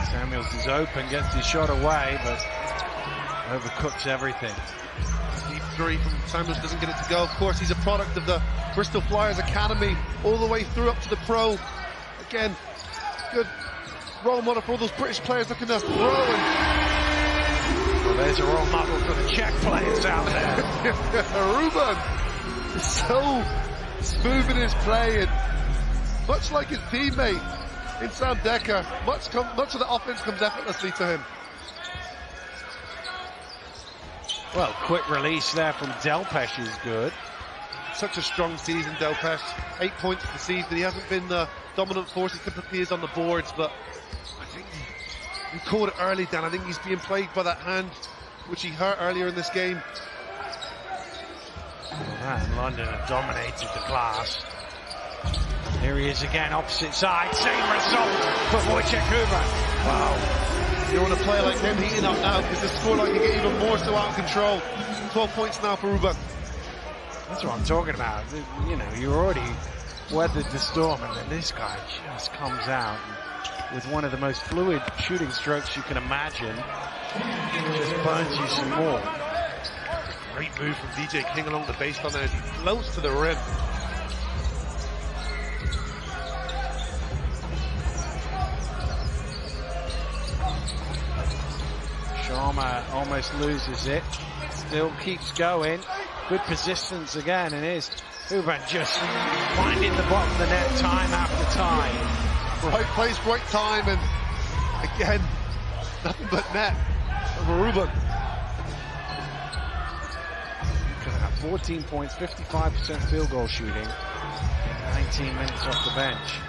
Samuels is open, gets his shot away, but overcooks everything. Deep 3 from Samuels, doesn't get it to go. Of course, he's a product of the Bristol Flyers Academy, all the way through up to the pro. Again, good role model for all those British players looking to throw. Well, there's a role model for the Czech players out there. Ruben is so smooth in his play, and much like his teammate in Sam Decker, much of the offense comes effortlessly to him. Well, quick release there from Delpesh is good. Such a strong season, Delpesh. 8 points this season. He hasn't been the dominant force he typically is on the boards, but I think he caught it early, Dan. I think he's being plagued by that hand, which he hurt earlier in this game. And London have dominated the glass. Here he is again, opposite side. Same result for Wojciech Huber. Wow. You want to play like him heating up now, because the scoreline can get even more so out of control. 12 points now for Ruben. That's what I'm talking about. You know, you already weathered the storm, and then this guy just comes out with one of the most fluid shooting strokes you can imagine. Just burns you some more. Great move from DJ King along the baseline as he floats to the rim. Sharma almost loses it. Still keeps going. Good persistence again, and here's Huban just finding the bottom of the net time after time. Right place, right time, and again, nothing but net for Ruben. 14 points, 55% field goal shooting, 19 minutes off the bench.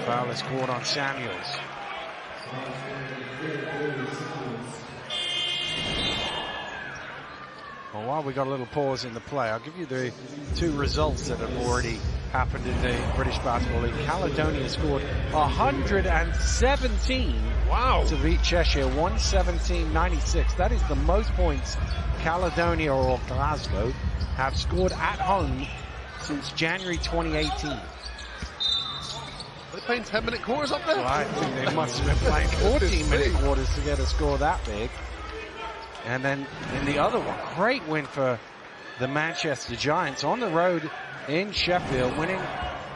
Foul is called on Samuels. Well, while we got a little pause in the play, I'll give you the two results that have already happened in the British Basketball League. Caledonia scored 117 to beat Cheshire, 117-96. That is the most points Caledonia or Glasgow have scored at home since January 2018. They're playing 10-minute quarters up there? Well, I think they must have been playing 14-minute quarters to get a score that big. And then in the other one, great win for the Manchester Giants on the road in Sheffield, winning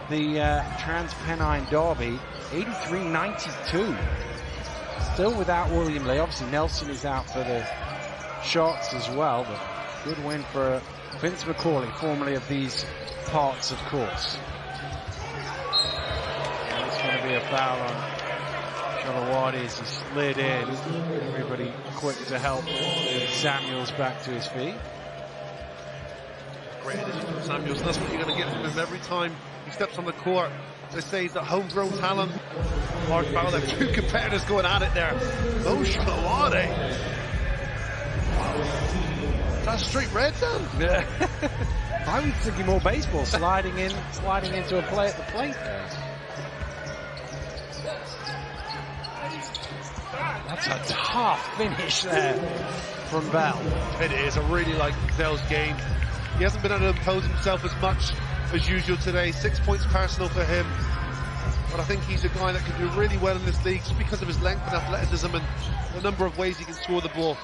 the Transpennine Derby 83-92. Still without William Lee. Obviously Nelson is out for the shots as well, but good win for Vince McCauley, formerly of these parts, of course. And it's going to be a foul on Shalawadi as he slid in. Everybody quick to help Samuels back to his feet. Great addition from Samuels. That's what you're going to get from him every time he steps on the court. They say he's a homegrown talent. Large foul there. Two competitors going at it there. Oh, Shalawadi. That's straight red then. Yeah. I was thinking more baseball, sliding into a play at the plate there. That's a tough finish there from Bell. It is. I really like Bell's game. He hasn't been able to impose himself as much as usual today. 6 points personal for him. But I think he's a guy that can do really well in this league just because of his length and athleticism and the number of ways he can score the ball.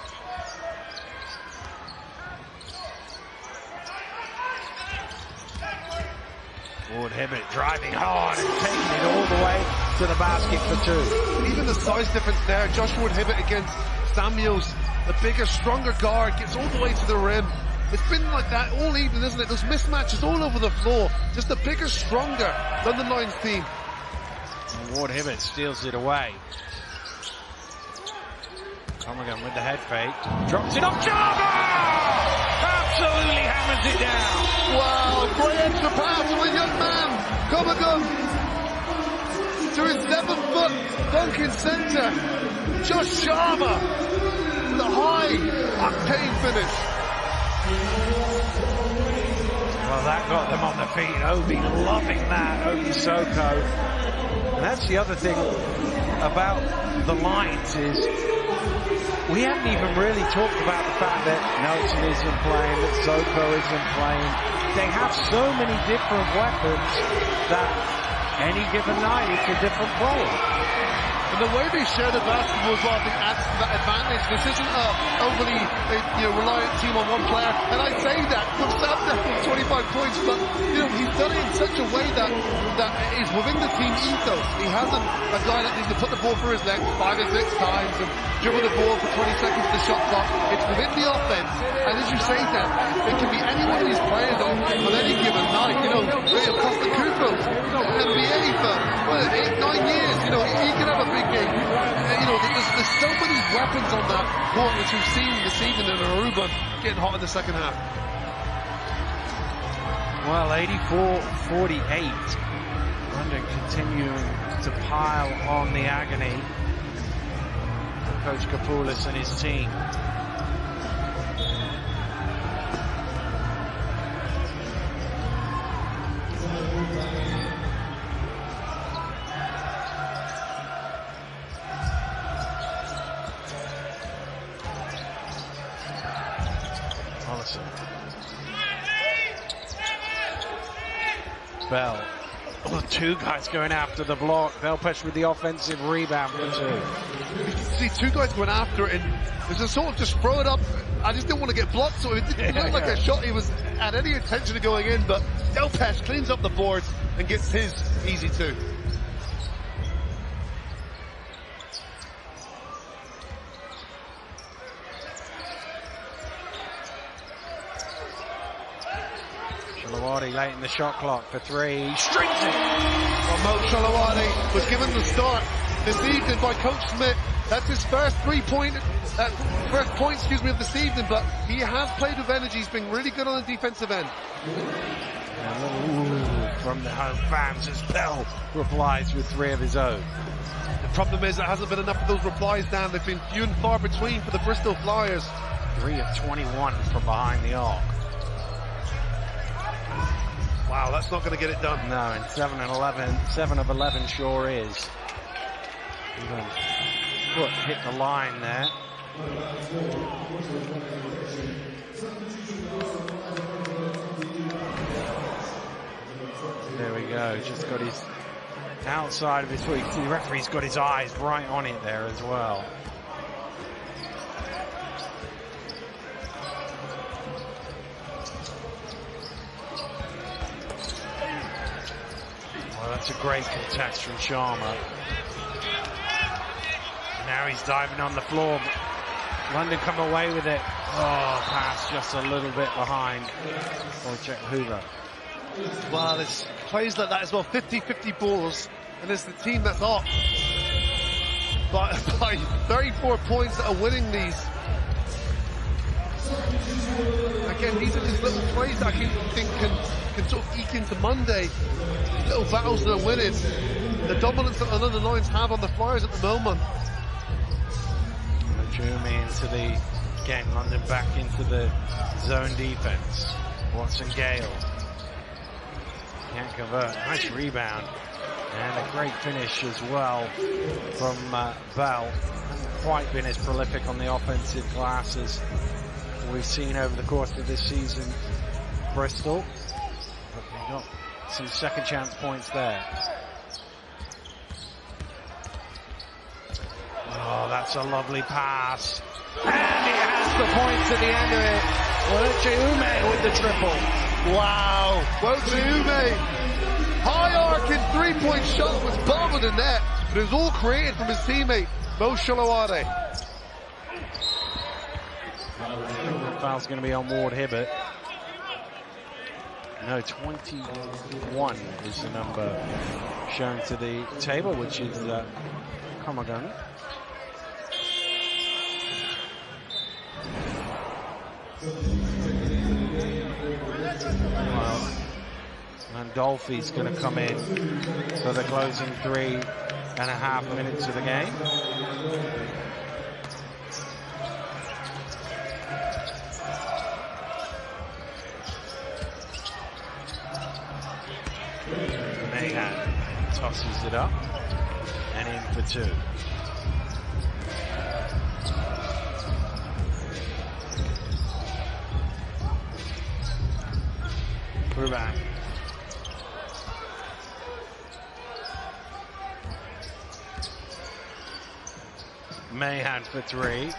Ward Hibbert driving hard and taking it all the way to the basket for two. Even the size difference there. Josh Ward Hibbert against Samuels, the bigger, stronger guard, gets all the way to the rim. It's been like that all evening, isn't it? Those mismatches all over the floor. Just a bigger, stronger London Lions team. And Ward Hibbert steals it away. Comergan with the head fake. Drops it off. Java! Absolutely hammers it down. Wow, great extra pass from the young man. Comergan to his 7-foot dunking center. Josh Sharma with a high octane finish. Well, that got them on the feet. Obi loving that. Obi Soko. And that's the other thing about the Lions is we haven't even really talked about the fact that Nelson isn't playing, that Soko isn't playing. They have so many different weapons that any given night it's a different player. And the way they share the basketball as well, I think adds to that advantage. This isn't an overly reliant team on one player. And I say that, comes down to 25 points, but he's done it in such a way that is within the team ethos. He hasn't a guy that needs to put the ball through his legs 5 or 6 times and dribble the ball for 20 seconds to the shot clock. It's within the offense. And as you say, Dan, it can be any one of these players on any given night. Costa Kupos, NBA for 8, 9 years. He can have a big game. There's so many weapons on that court, which we've seen this evening in Aruba getting hot in the second half. Well, 84-48. London continuing to pile on the agony for Coach Kapoulis and his team. Bell. Oh, two guys going after the block. Belpesh with the offensive rebound for two. See two guys going after it, and there's a sort of just throw it up. I just didn't want to get blocked, so it didn't look like a shot he was at any intention of going in, but Belpesh cleans up the boards and gets his easy two. Shalawadi late in the shot clock for three. Strings it! Well, Mo Shalawadi was given the start this evening by Coach Smith. That's his first point of this evening, but he has played with energy. He's been really good on the defensive end. From the home fans as Bell replies with three of his own. The problem is there hasn't been enough of those replies, Dan. They've been few and far between for the Bristol Flyers. 3 of 21 from behind the arc. Wow, that's not going to get it done. No, and 7 of 11 sure is. Even foot hit the line there. There we go. Just got his outside of his foot. The referee's got his eyes right on it there as well. Well, that's a great contest from Sharma. Now he's diving on the floor. London come away with it. Oh, pass just a little bit behind Wojciech Hoover. Well, it's plays like that as well. 50-50 balls, and it's the team that's up by 34 points that are winning these. Again, these are just little plays that I think can sort of eke into Monday. Little battles that are winning. The dominance that the London Lions have on the Flyers at the moment. Jumi into the, again, London back into the zone defense. Watson Gale. Can't convert. Nice rebound. And a great finish as well from Bell. Hasn't quite been as prolific on the offensive glass as we've seen over the course of this season, Bristol. But they got some second chance points there. Oh, that's a lovely pass. And he has the points at the end of it. Wojciech with the triple. Wow. Wojciech, high arcing three-point shot was bottom of the net, but it was all created from his teammate, Mo Shalawadi. The foul's going to be on Ward Hibbert. No, 21 is the number shown to the table, which is Comagun. Well, Landolfi's going to come in for the closing 3.5 minutes of the game. Mayhan tosses it up and in for two. Ruban. Mayhan for three.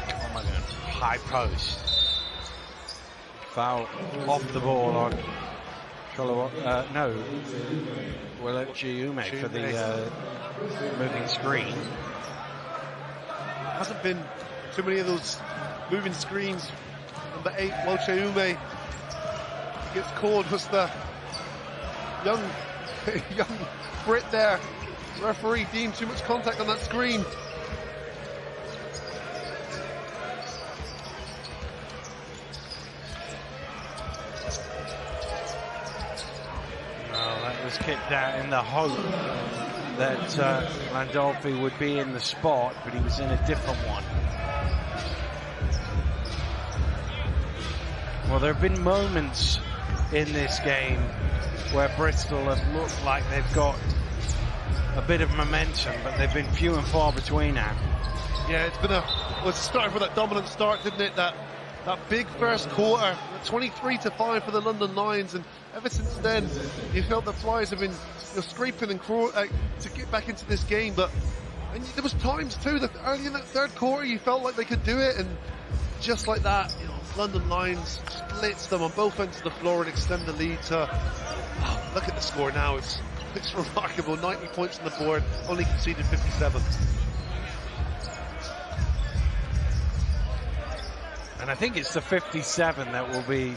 Oh my God. High post. Foul off the ball on Wojciech for the moving screen. Hasn't been too many of those moving screens. Number 8, Wojciech gets called. Was the young Brit there. Referee deemed too much contact on that screen. Was kicked out in the hope that Landolfi would be in the spot, but he was in a different one. Well, there have been moments in this game where Bristol have looked like they've got a bit of momentum, but they've been few and far between now. Yeah, it's been it started with that dominant start, didn't it? That big first quarter, 23-5 for the London Lions, and ever since then, you felt the Flyers have been scraping and crawling to get back into this game. But there was times too that early in that third quarter, you felt like they could do it, and just like that, London Lions splits them on both ends of the floor and extend the lead to. Oh, look at the score now; it's remarkable. 90 points on the board, only conceded 57. And I think it's the 57 that will be,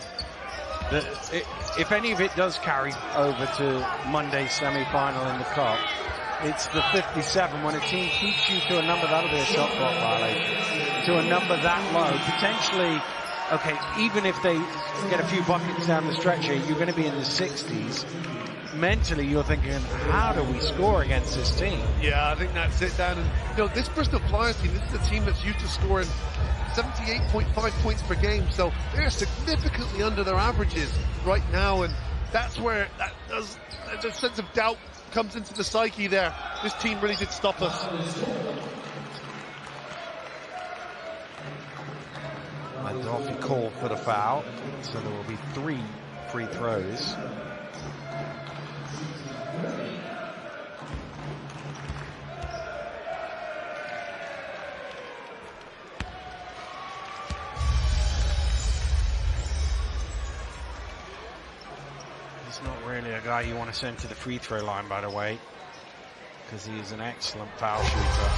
if any of it does carry over to Monday's semi-final in the Cup, it's the 57 when a team keeps you to a number, that'll be a shot clock violation, to a number that low, potentially, okay, even if they get a few buckets down the stretch here, you're going to be in the 60s. Mentally, you're thinking, how do we score against this team? Yeah, I think that's it, Dan. And, this Bristol Flyers team, this is a team that's used to scoring 78.5 points per game, so they're significantly under their averages right now, and that's where the sense of doubt comes into the psyche there. This team really did stop us. And Dolphy called for the foul, so there will be 3 free throws. He's not really a guy you want to send to the free throw line, by the way, because he is an excellent foul shooter.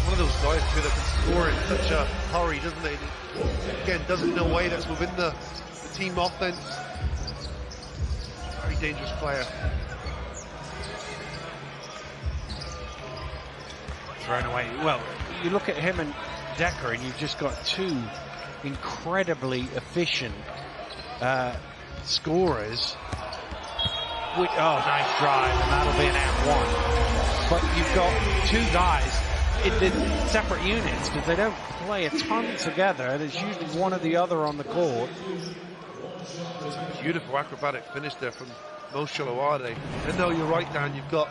One of those guys too that can score in such a hurry, doesn't he? Again, does it in a way that's within the team offense. Very dangerous player. Thrown away. Well, you look at him and Decker, and you've just got 2 incredibly efficient scorers. Nice drive, and that'll be an and 1. But you've got 2 guys in the separate units because they don't play a ton together. There's usually one or the other on the court. Beautiful acrobatic finish there from Mo Shalawade. And no, you're right, Dan. You've got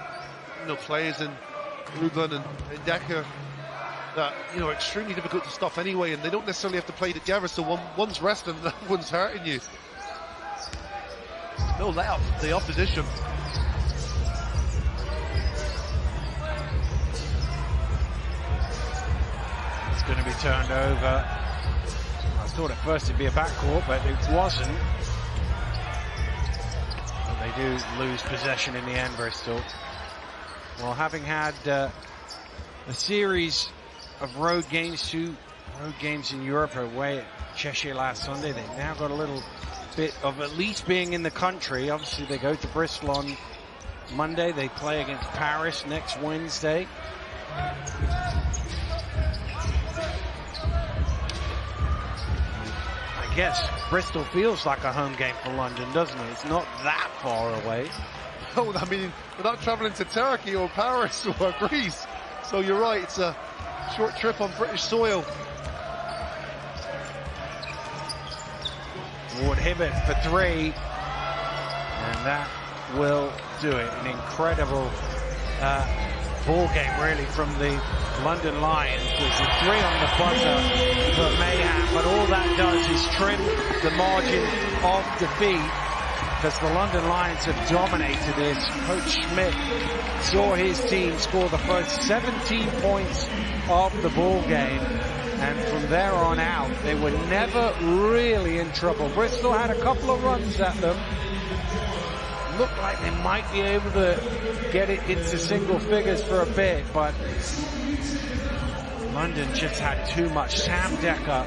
players in Ruben and Decker that are extremely difficult to stop anyway, and they don't necessarily have to play together, so one's resting and the other one's hurting you. No let up the opposition. It's going to be turned over. I thought at first it'd be a backcourt, but it wasn't. But they do lose possession in the end, Bristol. Well, having had a series of road games, 2 road games in Europe, away at Cheshire last Sunday, they've now got a little bit of at least being in the country. Obviously, they go to Bristol on Monday. They play against Paris next Wednesday. I guess Bristol feels like a home game for London, doesn't it? It's not that far away. Oh, I mean, without travelling to Turkey or Paris or Greece. So you're right, it's a short trip on British soil. Ward Hibbert for 3. And that will do it. An incredible ball game, really, from the London Lions. There's a 3 on the buzzer for Mayhem, but all that does is trim the margin of defeat, because the London Lions have dominated this. Coach Schmidt saw his team score the first 17 points of the ball game, and from there on out, they were never really in trouble. Bristol had a couple of runs at them. Looked like they might be able to get it into single figures for a bit, but London just had too much. Sam Decker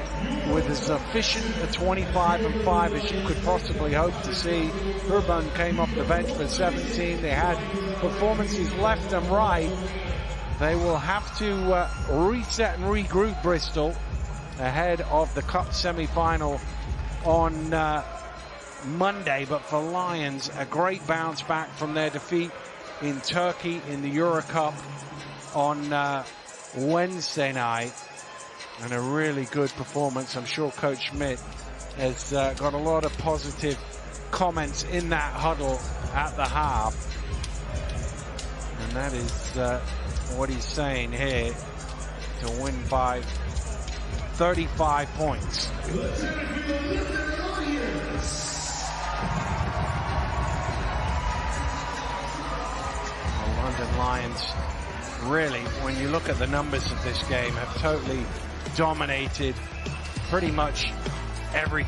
with as efficient a 25-5 as you could possibly hope to see. Urban came off the bench for 17. They had performances left and right. They will have to reset and regroup, Bristol, ahead of the Cup semi-final on Monday. But for Lions, a great bounce back from their defeat in Turkey in the Euro Cup on Wednesday night, and a really good performance. I'm sure Coach Schmidt has got a lot of positive comments in that huddle at the half, and that is what he's saying here, to win by 35 points. The London Lions, really, when you look at the numbers of this game, have totally dominated pretty much every